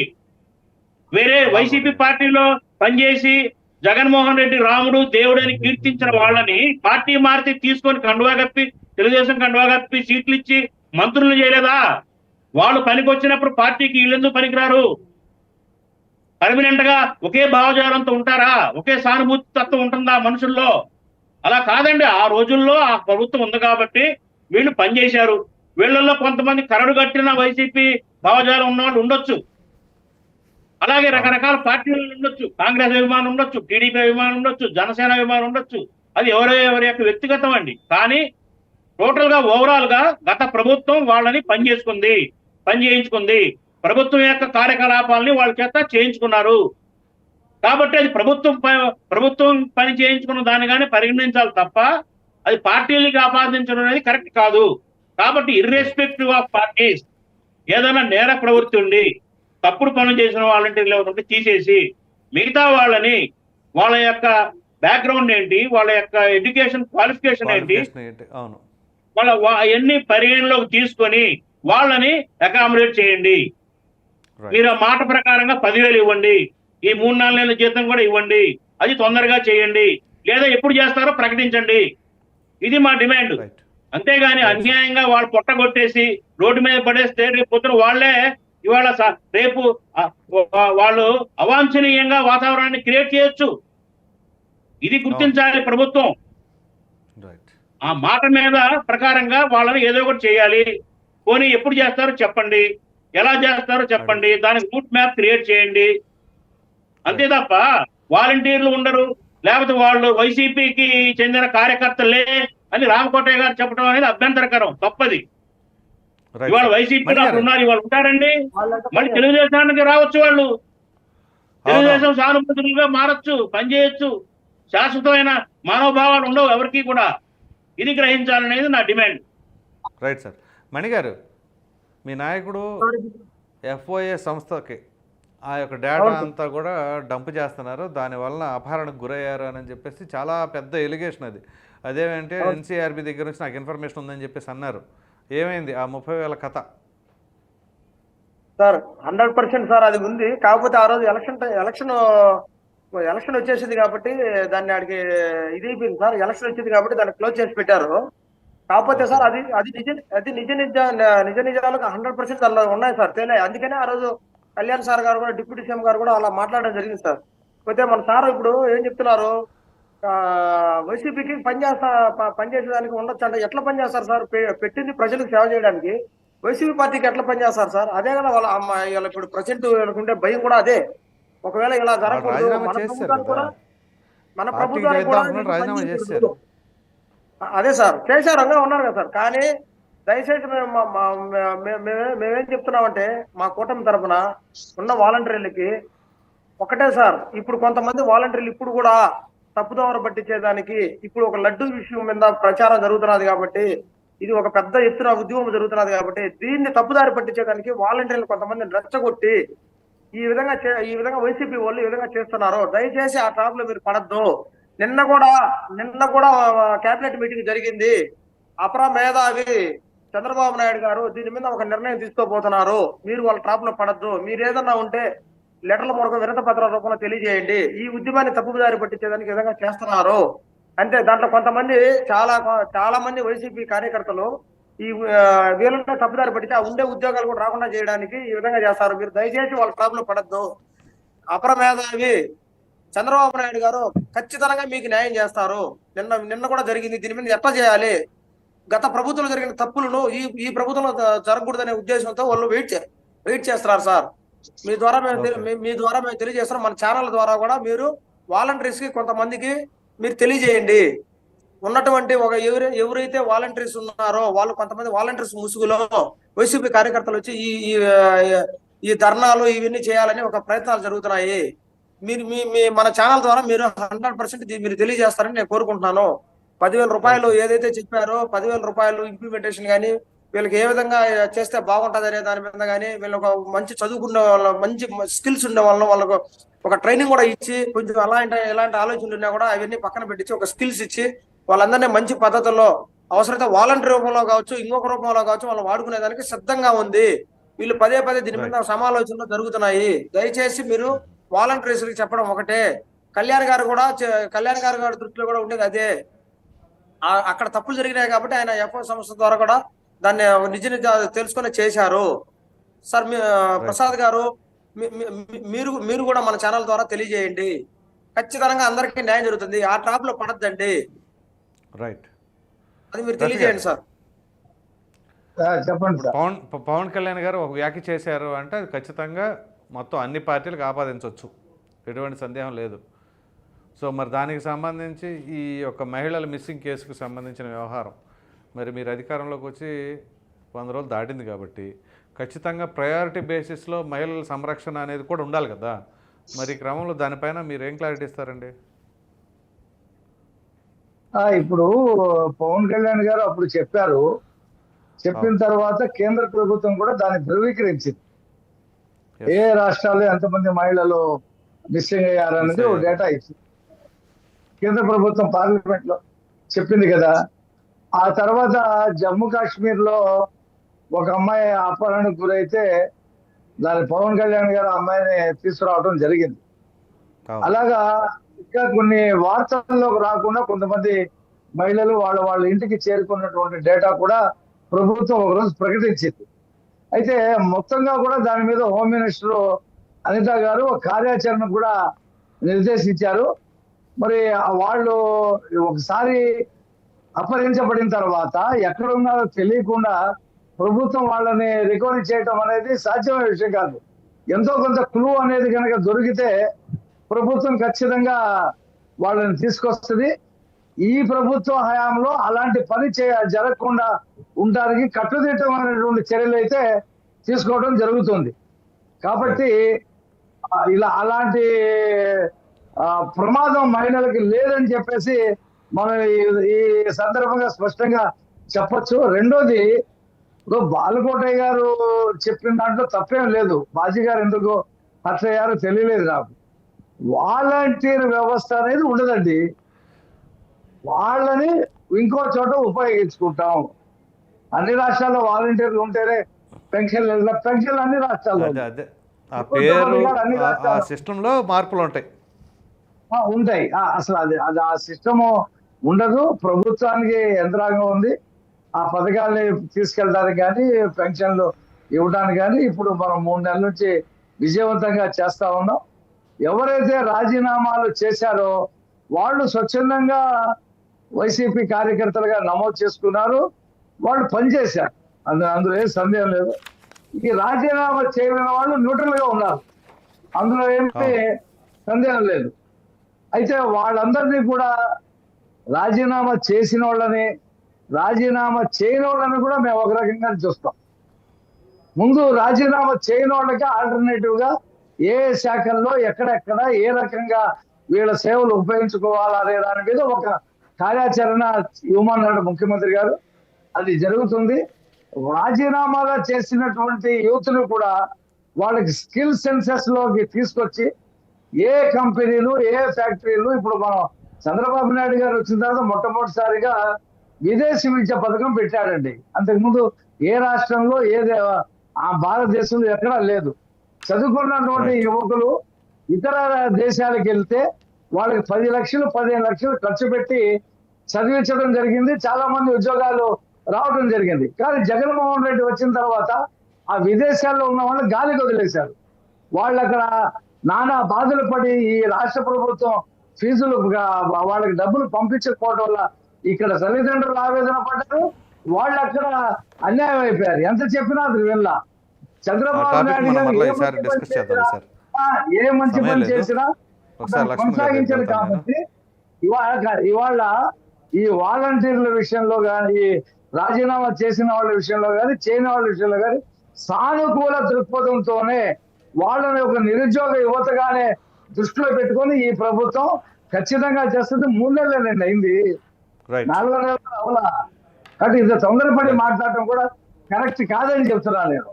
వేరే వైసీపీ పార్టీలో పనిచేసి జగన్మోహన్ రెడ్డి రాముడు దేవుడు అని కీర్తించిన వాళ్ళని పార్టీ మారితే తీసుకొని కండువా కప్పి, తెలుగుదేశం కండువా కప్పి సీట్లు ఇచ్చి మంత్రులు చేయలేదా? వాళ్ళు పనికి వచ్చినప్పుడు పార్టీకి వీళ్ళెందుకు పనికిరారు? పర్మనెంట్ గా ఒకే భావజాలంతో ఉంటారా? ఒకే సానుభూతి తత్వం ఉంటుందా మనుషుల్లో? అలా కాదండి. ఆ రోజుల్లో ఆ ప్రభుత్వం ఉంది కాబట్టి వీళ్ళు పనిచేశారు. వీళ్ళల్లో కొంతమంది కరడు కట్టిన వైసీపీ భావజాలం ఉన్న వాళ్ళు ఉండొచ్చు, అలాగే రకరకాల పార్టీలు ఉండొచ్చు. కాంగ్రెస్ అభిమానం ఉండొచ్చు, టీడీపీ అభిమానం ఉండొచ్చు, జనసేన అభిమానం ఉండొచ్చు. అది ఎవరి యొక్క వ్యక్తిగతం అండి. కానీ టోటల్ గా ఓవరాల్ గా గత ప్రభుత్వం వాళ్ళని పని చేయించుకుంది. ప్రభుత్వం యొక్క కార్యకలాపాలని వాళ్ళ చేత చేయించుకున్నారు. కాబట్టి అది ప్రభుత్వం పని చేయించుకున్న దానిగానే పరిగణించాలి తప్ప అది పార్టీలకి ఆపాదించడం అనేది కరెక్ట్ కాదు. కాబట్టి ఇర్రెస్పెక్టివ్ ఆఫ్ పార్టీస్ ఏదైనా నేర ప్రవృత్తి ఉండి తప్పుడు పనులు చేసిన వాలంటీర్లు ఎవరు తీసేసి మిగతా వాళ్ళని వాళ్ళ యొక్క బ్యాక్గ్రౌండ్ ఏంటి, వాళ్ళ యొక్క ఎడ్యుకేషన్ క్వాలిఫికేషన్ ఏంటి, అవును, వాళ్ళ అవన్నీ పరిగణలోకి తీసుకొని వాళ్ళని అకామిడేట్ చేయండి. మీరు ఆ మాట ప్రకారంగా 10,000 ఇవ్వండి, ఈ 3-4 నెలల జీతం కూడా ఇవ్వండి, అది తొందరగా చేయండి, లేదా ఎప్పుడు చేస్తారో ప్రకటించండి. ఇది మా డిమాండ్. అంతేగాని అన్యాయంగా వాళ్ళు పొట్టగొట్టేసి రోడ్డు మీద పడేస్తే రేపు పొద్దున వాళ్ళే ఇవాళ రేపు వాళ్ళు అవాంఛనీయంగా వాతావరణాన్ని క్రియేట్ చేయొచ్చు. ఇది గుర్తించాలి ప్రభుత్వం. ఆ మాట మీద ప్రకారంగా వాళ్ళని ఏదో ఒకటి చేయాలి. పోనీ ఎప్పుడు చేస్తారో చెప్పండి, ఎలా చేస్తారో చెప్పండి, దానికి రూట్ మ్యాప్ క్రియేట్ చేయండి. అంతే తప్ప వాలంటీర్లు ఉండరు, లేకపోతే వాళ్ళు వైసీపీకి చెందిన కార్యకర్తలే అని రామకోటయ్య గారు చెప్పడం అనేది అభ్యంతరకరం, తప్పది. ఇవాళ వైసీపీలో అక్కడ ఉన్నారు, ఇవాళ ఉంటారండి, మళ్ళీ తెలుగుదేశానికి రావచ్చు. వాళ్ళు తెలుగుదేశం సానుభూతులుగా మారచ్చు, పనిచేయొచ్చు. శాశ్వతమైన మనోభావాలు ఉండవు ఎవరికి కూడా. ఇది గ్రహించాలనేది నా డిమాండ్. Right sir. మణిగారు, మీ నాయకుడు FOA సంస్థకి ఆ యొక్క డేటా అంతా కూడా డంప్ చేస్తున్నారు, దానివల్ల అపహరణకు గురయ్యారు అని చెప్పేసి చాలా పెద్ద ఎలిగేషన్ అది. అదేమంటే NCRB దగ్గర నుంచి నాకు ఇన్ఫర్మేషన్ ఉందని చెప్పేసి అన్నారు. ఏమైంది ఆ 30,000 కథ? సార్ 100% సార్ అది ఉంది. కాకపోతే ఆ రోజు ఎలక్షన్ వచ్చేసింది కాబట్టి దాన్ని ఆడికి ఇది అయిపోయింది సార్. ఎలక్షన్ వచ్చింది కాబట్టి దాన్ని క్లోజ్ చేసి పెట్టారు. కాకపోతే సార్ అది నిజ నిజాలకు 100% అలా ఉన్నాయి సార్, తేలే. అందుకనే ఆ రోజు కళ్యాణ్ సార్ గారు కూడా, డిప్యూటీ సీఎం గారు కూడా అలా మాట్లాడడం జరిగింది సార్. పోతే మన సార్ ఇప్పుడు ఏం చెప్తున్నారు, వైసీపీకి పనిచేసేదానికి ఉండొచ్చు అంటే ఎట్లా పనిచేస్తారు సార్? పెట్టింది ప్రజలకు సేవ చేయడానికి. వైసీపీ పార్టీకి ఎట్లా పనిచేస్తారు సార్? అదే కదా వాళ్ళ అమ్మాయి ఇప్పుడు ప్రజెంట్ ఉండే భయం కూడా అదే. ఒకవేళ ఇలా జరగకూడదు, మన ప్రభుత్వానికి కూడా అదే సార్ చేశారు, రంగా ఉన్నారు కదా సార్. కానీ దయచేసి మేమేం చెప్తున్నామంటే మా కూటమి తరఫున ఉన్న వాలంటీర్లకి ఒకటే సార్, ఇప్పుడు కొంతమంది వాలంటీర్లు ఇప్పుడు కూడా తప్పుదోవ పట్టించేదానికి ఇప్పుడు ఒక లడ్డు విషయం మీద ప్రచారం జరుగుతున్నది కాబట్టి, ఇది ఒక పెద్ద ఎత్తున ఉద్యమం జరుగుతున్నది కాబట్టి దీన్ని తప్పుదారి పట్టించేదానికి వాలంటీర్లు కొంతమందిని రెచ్చగొట్టి ఈ విధంగా వైసీపీ వాళ్ళు ఈ విధంగా చేస్తున్నారు. దయచేసి ఆ ట్రాప్ లో మీరు పడద్దు. నిన్న కూడా కేబినెట్ మీటింగ్ జరిగింది. అపర మేధావి చంద్రబాబు నాయుడు గారు దీని మీద ఒక నిర్ణయం తీసుకోబోతున్నారు. మీరు వాళ్ళ ట్రాప్ లో పడద్దు. మీరు ఏదన్నా ఉంటే లెటర్ల మూలకం వినత పత్రాల రూపంలో తెలియజేయండి. ఈ ఉద్యమాన్ని తప్పుదారి పట్టించేదానికి విధంగా చేస్తున్నారు అంటే దాంట్లో కొంతమంది చాలా మంది వైసీపీ కార్యకర్తలు ఈ వీళ్ళంతా తప్పుదారి పట్టించి ఆ ఉండే ఉద్యోగాలు కూడా రాకుండా చేయడానికి ఈ విధంగా చేస్తారు. మీరు దయచేసి వాళ్ళ ట్రాప్ లో పడద్దు. అపర మేధావి చంద్రబాబు నాయుడు గారు ఖచ్చితంగా మీకు న్యాయం చేస్తారు. నిన్న కూడా జరిగింది. దీని మీద ఎట్లా చేయాలి, గత ప్రభుత్వంలో జరిగిన తప్పులను ఈ ప్రభుత్వంలో జరగకూడదనే ఉద్దేశంతో వాళ్ళు వెయిట్ చేస్తున్నారు సార్. మీ ద్వారా మేము తెలియజేస్తున్నాం. మన ఛానల్ ద్వారా కూడా మీరు వాలంటీర్స్ కి కొంతమందికి మీరు తెలియజేయండి. ఉన్నటువంటి ఎవరైతే వాలంటీర్స్ ఉన్నారో వాళ్ళు కొంతమంది వాలంటీర్స్ ముసుగులో వైసీపీ కార్యకర్తలు వచ్చి ఈ ధర్నాలు ఇవన్నీ చేయాలని ఒక ప్రయత్నాలు జరుగుతున్నాయి. మన ఛానల్ ద్వారా మీరు 100% మీరు తెలియజేస్తారని నేను కోరుకుంటున్నాను. 10,000 రూపాయలు ఏదైతే చెప్పారో 10,000 రూపాయలు ఇంప్లిమెంటేషన్ కానీ వీళ్ళకి ఏ విధంగా చేస్తే బాగుంటుంది అనే దాని మీద కానీ వీళ్ళు ఒక మంచి చదువుకున్న వాళ్ళ మంచి స్కిల్స్ ఉండే వాళ్ళకు ఒక ట్రైనింగ్ కూడా ఇచ్చి కొంచెం ఎలాంటి ఆలోచనలు ఉన్నా కూడా అవన్నీ పక్కన పెట్టించి ఒక స్కిల్స్ ఇచ్చి వాళ్ళందరినీ మంచి పద్ధతుల్లో అవసరమైతే వాలంటీర్ రూపంలో కావచ్చు, ఇంకొక రూపంలో కావచ్చు వాళ్ళు వాడుకునేదానికి సిద్ధంగా ఉంది. వీళ్ళు పదే పదే దీని మీద సమాలోచనలు జరుగుతున్నాయి. దయచేసి మీరు వాలంటీర్స్కి చెప్పడం ఒకటే. కళ్యాణ్ గారు గారి దృష్టిలో కూడా ఉండేది అదే. అక్కడ తప్పులు జరిగినాయి కాబట్టి ఆయన ఎఫ్ఓ సంస్థ ద్వారా కూడా దాన్ని నిజ తెలుసుకొని చేశారు. సార్ ప్రసాద్ గారు మీరు కూడా మన ఛానల్ ద్వారా తెలియజేయండి. ఖచ్చితంగా అందరికీ న్యాయం జరుగుతుంది. ఆ ట్రాప్ లో పడద్దండి. రైట్, అది మీరు తెలియజేయండి సార్. చెప్పండి సార్. పవన్ కళ్యాణ్ గారు ఒక వ్యాఖ్య చేశారు అంటే అది ఖచ్చితంగా మొత్తం అన్ని పార్టీలకు ఆపాదించవచ్చు, ఎటువంటి సందేహం లేదు. సో మరి దానికి సంబంధించి ఈ యొక్క మహిళల మిస్సింగ్ కేసుకు సంబంధించిన వ్యవహారం మరి మీరు అధికారంలోకి వచ్చి 100 రోజులు దాటింది కాబట్టి ఖచ్చితంగా ప్రయారిటీ బేసిస్లో మహిళల సంరక్షణ అనేది కూడా ఉండాలి కదా. మరి ఈ క్రమంలో దానిపైన మీరు ఏం క్లారిటీ ఇస్తారండి? ఇప్పుడు పవన్ కళ్యాణ్ గారు అప్పుడు చెప్పిన తర్వాత కేంద్ర ప్రభుత్వం కూడా దాన్ని ధృవీకరించింది. ఏ రాష్ట్రాల్లో ఎంతమంది మహిళలు మిస్సింగ్ అయ్యారనేది ఒక డేటా ఇచ్చింది. కేంద్ర ప్రభుత్వం పార్లమెంట్ లో చెప్పింది కదా. ఆ తర్వాత జమ్మూ కాశ్మీర్ లో ఒక అమ్మాయి అపహరణకు గురైతే దాని పవన్ కళ్యాణ్ గారు అమ్మాయిని తీసుకురావడం జరిగింది. అలాగా ఇంకా కొన్ని వార్తల్లోకి రాకుండా కొంతమంది మహిళలు వాళ్ళ ఇంటికి చేరుకున్నటువంటి డేటా కూడా ప్రభుత్వం ఒకరోజు ప్రకటించింది. అయితే మొత్తంగా కూడా దాని మీద హోమ్ మినిస్టర్ అనిత గారు ఒక కార్యాచరణ కూడా నిర్దేశించారు. మరి వాళ్ళు ఒకసారి అపహరించబడిన తర్వాత ఎక్కడ ఉన్నారో తెలియకుండా ప్రభుత్వం వాళ్ళని రికవరీ చేయటం అనేది సాధ్యమైన విషయం కాదు. ఎంతో కొంత క్లూ అనేది కనుక దొరికితే ప్రభుత్వం ఖచ్చితంగా వాళ్ళని తీసుకొస్తుంది. ఈ ప్రభుత్వ హయాంలో అలాంటి పని జరగకుండా ఉండడానికి కట్టుదిట్టమైనటువంటి చర్యలు అయితే తీసుకోవడం జరుగుతుంది. కాబట్టి అలాంటి ప్రమాదం మహిళలకి లేదని చెప్పేసి మనం ఈ సందర్భంగా స్పష్టంగా చెప్పొచ్చు. రెండోది, ఇప్పుడు బాలకోటయ్య గారు చెప్పిన దాంట్లో తప్పేం లేదు. బాజీ గారు ఎందుకు అట్లయ్యారో తెలియలేదు నాకు. వాలంటీర్ వ్యవస్థ అనేది ఉండదండి. వాళ్ళని ఇంకో చోట ఉపయోగించుకుంటాం. అన్ని రాష్ట్రాల్లో వాలంటీర్లు ఉంటేనే పెన్షన్లు అన్ని రాష్ట్రాల్లో సిస్టంలో మార్పులు ఉంటాయి. అసలు అది ఆ సిస్టము ఉండదు. ప్రభుత్వానికి యంత్రాంగం ఉంది. ఆ పథకాలని తీసుకెళ్ళడానికి కానీ పెన్షన్లు ఇవ్వడానికి కానీ ఇప్పుడు మనం 3 నెలల నుంచి విజయవంతంగా చేస్తా ఉన్నాం. ఎవరైతే రాజీనామాలు చేశారో వాళ్ళు స్వచ్ఛందంగా వైసీపీ కార్యకర్తలుగా నమోదు చేసుకున్నారు. వాళ్ళు పనిచేశారు, అందులో ఏం సందేహం లేదు. ఈ రాజీనామా చేయని వాళ్ళు న్యూట్రల్ గా ఉన్నారు, అందులో ఏమీ సందేహం లేదు. అయితే వాళ్ళందరినీ కూడా రాజీనామా చేసిన వాళ్ళని, రాజీనామా చేయని వాళ్ళని కూడా మేము ఒక రకంగా చూస్తాం. ముందు రాజీనామా చేయని వాళ్ళకి ఆల్టర్నేటివ్ గా ఏ శాఖల్లో ఎక్కడెక్కడ ఏ రకంగా వీళ్ళ సేవలు ఉపయోగించుకోవాలనే దాని మీద ఒక కార్యాచరణ ఇవ్వమన్నాడు ముఖ్యమంత్రి గారు. అది జరుగుతుంది. రాజీనామాగా చేసినటువంటి యూత్ను కూడా వాళ్ళకి స్కిల్ సెన్సెస్ లోకి తీసుకొచ్చి ఏ కంపెనీలు ఏ ఫ్యాక్టరీలు, ఇప్పుడు మనం చంద్రబాబు నాయుడు గారు వచ్చిన తర్వాత మొట్టమొదటిసారిగా విదేశీ విద్య పథకం పెట్టాడండి. అంతకుముందు ఏ రాష్ట్రంలో ఆ భారతదేశంలో ఎక్కడా లేదు. చదువుకున్నటువంటి యువకులు ఇతర దేశాలకు వెళ్తే వాళ్ళకి 10 లక్షలు 15 లక్షలు ఖర్చు పెట్టి చదివించడం జరిగింది. చాలా మంది ఉద్యోగాలు రావడం జరిగింది. కానీ జగన్మోహన్ రెడ్డి వచ్చిన తర్వాత ఆ విదేశాల్లో ఉన్న వాళ్ళు గాలికి వదిలేశారు. వాళ్ళు అక్కడ నానా బాధలు పడి ఈ రాష్ట్ర ప్రభుత్వం ఫీజులు వాళ్ళకి డబ్బులు పంపించకపోవడం వల్ల ఇక్కడ తల్లిదండ్రులు ఆవేదన పడ్డారు. వాళ్ళు అక్కడ అన్యాయం అయిపోయారు. ఎంత చెప్పినా అది వెళ్ళ. చంద్రబాబు నాయుడు గారు ఏ మంచి పని చేసినా కొనసాగించారు. కాబట్టి ఇవాళ ఈ వాలంటీర్ల విషయంలో కానీ, రాజీనామా చేసిన వాళ్ళ విషయంలో కానీ, చేయని వాళ్ళ విషయంలో కానీ సానుకూల దృక్పథంతోనే వాళ్ళని ఒక నిరుద్యోగ యువతగానే దృష్టిలో పెట్టుకొని ఈ ప్రభుత్వం ఖచ్చితంగా చేస్తుంది. 3 నెలలేనండి అయింది, 4 నెలలు అవలా. కాబట్టి ఇంత తొందరపడి మాట్లాడటం కూడా కరెక్ట్ కాదని చెప్తున్నాను నేను.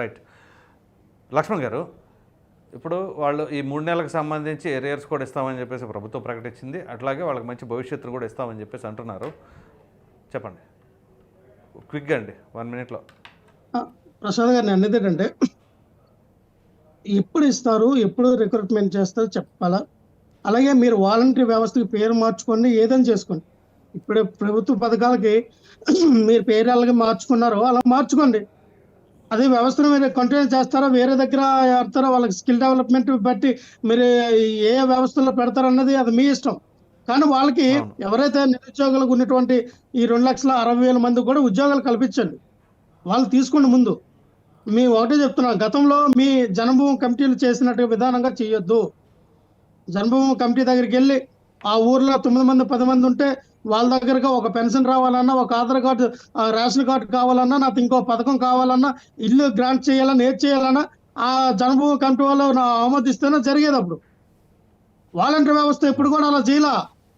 రైట్. లక్ష్మణ్ గారు, ఇప్పుడు వాళ్ళు ఈ 3 నెలలకు సంబంధించి ఎరియర్స్ కూడా ఇస్తామని చెప్పేసి ప్రభుత్వం ప్రకటించింది. అట్లాగే వాళ్ళకి మంచి భవిష్యత్తును కూడా ఇస్తామని చెప్పేసి అంటున్నారు. చెప్పండి క్విక్గా అండి, 1 minute. ప్రసాద్ గారు నేను అనేది ఏంటంటే ఎప్పుడు ఇస్తారు, ఎప్పుడు రిక్రూట్మెంట్ చేస్తారో చెప్పాలా. అలాగే మీరు వాలంటరీ వ్యవస్థకి పేరు మార్చుకోండి, ఏదైనా చేసుకోండి. ఇప్పుడు ప్రభుత్వ పథకాలకి మీరు పేరు ఎలాగ మార్చుకున్నారో అలా మార్చుకోండి. అదే వ్యవస్థను మీరు కంటిన్యూ చేస్తారా, వేరే దగ్గర పెడతారా, వాళ్ళకి స్కిల్ డెవలప్మెంట్ బట్టి మీరు ఏ వ్యవస్థలో పెడతారన్నది అది మీ ఇష్టం. కానీ వాళ్ళకి అవును. ఎవరైతే నిరుద్యోగులకు ఉన్నటువంటి ఈ 2,60,000 మంది కూడా ఉద్యోగాలు కల్పించండి. వాళ్ళు తీసుకోండి ముందు. మీ ఒకటే చెప్తున్నాను, గతంలో మీ జనభూమి కమిటీలు చేసినట్టు విధానంగా చేయొద్దు. జన్మభూమి కమిటీ దగ్గరికి వెళ్ళి ఆ ఊర్లో 9 మంది 10 మంది ఉంటే వాళ్ళ దగ్గరగా ఒక పెన్షన్ రావాలన్నా, ఒక ఆధార్ కార్డు, రేషన్ కార్డు కావాలన్నా, నాకు ఇంకో పథకం కావాలన్నా, ఇల్లు గ్రాంట్ చేయాలన్నా, ఏది చేయాలన్నా ఆ జన్మభూమి కమిటీ వాళ్ళు ఆమోదిస్తేనే జరిగేది. అప్పుడు వాలంటీర్ వ్యవస్థ ఎప్పుడు కూడా అలా చేయాల,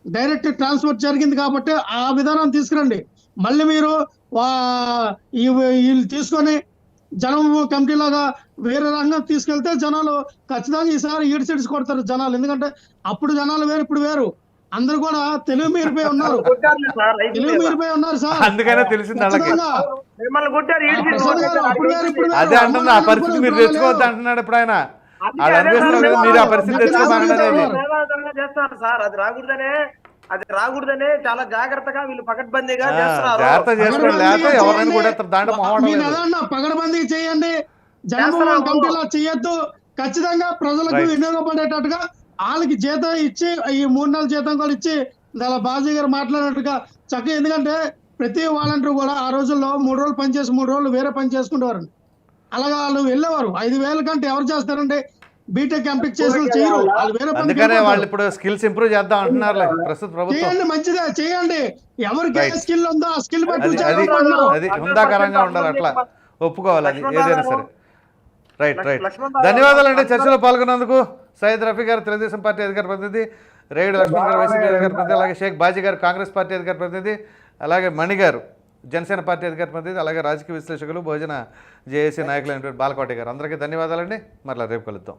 డైరెక్ట్ ట్రాన్స్ఫర్ జరిగింది. కాబట్టి ఆ విధానం తీసుకురండి. మళ్ళీ మీరు వీళ్ళు తీసుకొని జనభూమి కమిటీ లాగా వేరే రంగం తీసుకెళ్తే జనాలు ఖచ్చితంగా ఈసారి ఈడ్సిడ్స్ కొడతారు జనాలు. ఎందుకంటే అప్పుడు జనాలు వేరు, ఇప్పుడు వేరు. అందరూ కూడా తెలుగు మీరిపోయి ఉన్నారు, తెలుగు మీరిపోయి ఉన్నారు సార్. అందుకనే తెలిసింది వాళ్ళకి. ఖచ్చితంగా మిమ్మల్ని కొట్టారు, ఈడ్చి ప్రసాద్ గారు అప్పుడు వేరు, ఇప్పుడు వేరు. అదే అంటున్నా, ఆ పరిస్థితి మీరు తెచ్చుకోవద్దు అంటున్నాడు ఇప్పుడు ఆయన. వాళ్ళు అనిపిస్తున్నారు కదా, మీరు ఆ పరిస్థితి తెచ్చుకోమన్నారని. చేస్తారు సార్, అది రాకూడదనే చాలా జాగ్రత్తగా వీళ్ళు పకడ్బందీగా ఆ, చేస్తున్నారు. జాగ్రత్త చేసుకోండి, లేకపోతే ఎవరైనా కూడా దాంట్లో మొహమాటం మీరు లేదు. అదన్నా పగడబందీ చేయండి, జనభూమి కమిటీలా చేయొద్దు. ఖచ్చితంగా ప్రజలకు Right. వినియోగపడేటట్టుగా వాళ్ళకి జీతం ఇచ్చి, ఈ 3 నెలల జీతం కూడా ఇచ్చి, అలా బాజీ గారు మాట్లాడినట్టుగా చక్కగా. ఎందుకంటే ప్రతి వాలంటీర్ కూడా ఆ రోజుల్లో 3 రోజులు పనిచేసి 3 రోజులు వేరే పని చేసుకుంటేవారండి. అలాగా వాళ్ళు వెళ్ళేవారు. 5,000 కంటే ఎవరు చేస్తారండి? బీటెక్ ఎంటెక్ చేసిన వాళ్ళు చేయరు, వాళ్ళు వేరే పని అందుకనే వాళ్ళు ఇప్పుడు స్కిల్స్ ఇంప్రూవ్ చేద్దాం అంటున్నారులే ప్రస్తుత ప్రభుత్వం. చేయండి, మంచిదే చేయండి. ఎవరికి ఏ Right. స్కిల్ ఉందో ఆ స్కిల్ బట్టి అది ఉద్యోగాలు అది పడతారు. అది ఉందాకరంగా ఉండాలి, అట్లా ఒప్పుకోవాలి, అది ఏదైనా సరే. Right right. లక్ష్మణ్ ధన్యవాదాలండి చర్చలో పాల్గొన్నందుకు. సయ్యద్ రఫీ గారు తెలుగుదేశం పార్టీ అధికార ప్రతినిధి, రేగడి లక్ష్మణ్ గారు వైసీపీ అధికార ప్రతినిధి, అలాగే షేక్ బాజీ గారు కాంగ్రెస్ పార్టీ అధికార ప్రతినిధి, అలాగే మణి గారు జనసేన పార్టీ అధికార ప్రతినిధి, అలాగే రాజకీయ విశ్లేషకులు బహుజన జేఏసీ నాయకులైనటువంటి బాలకోటి గారు, అందరికీ ధన్యవాదాలండి. మరలా రేపు కలుద్దాం.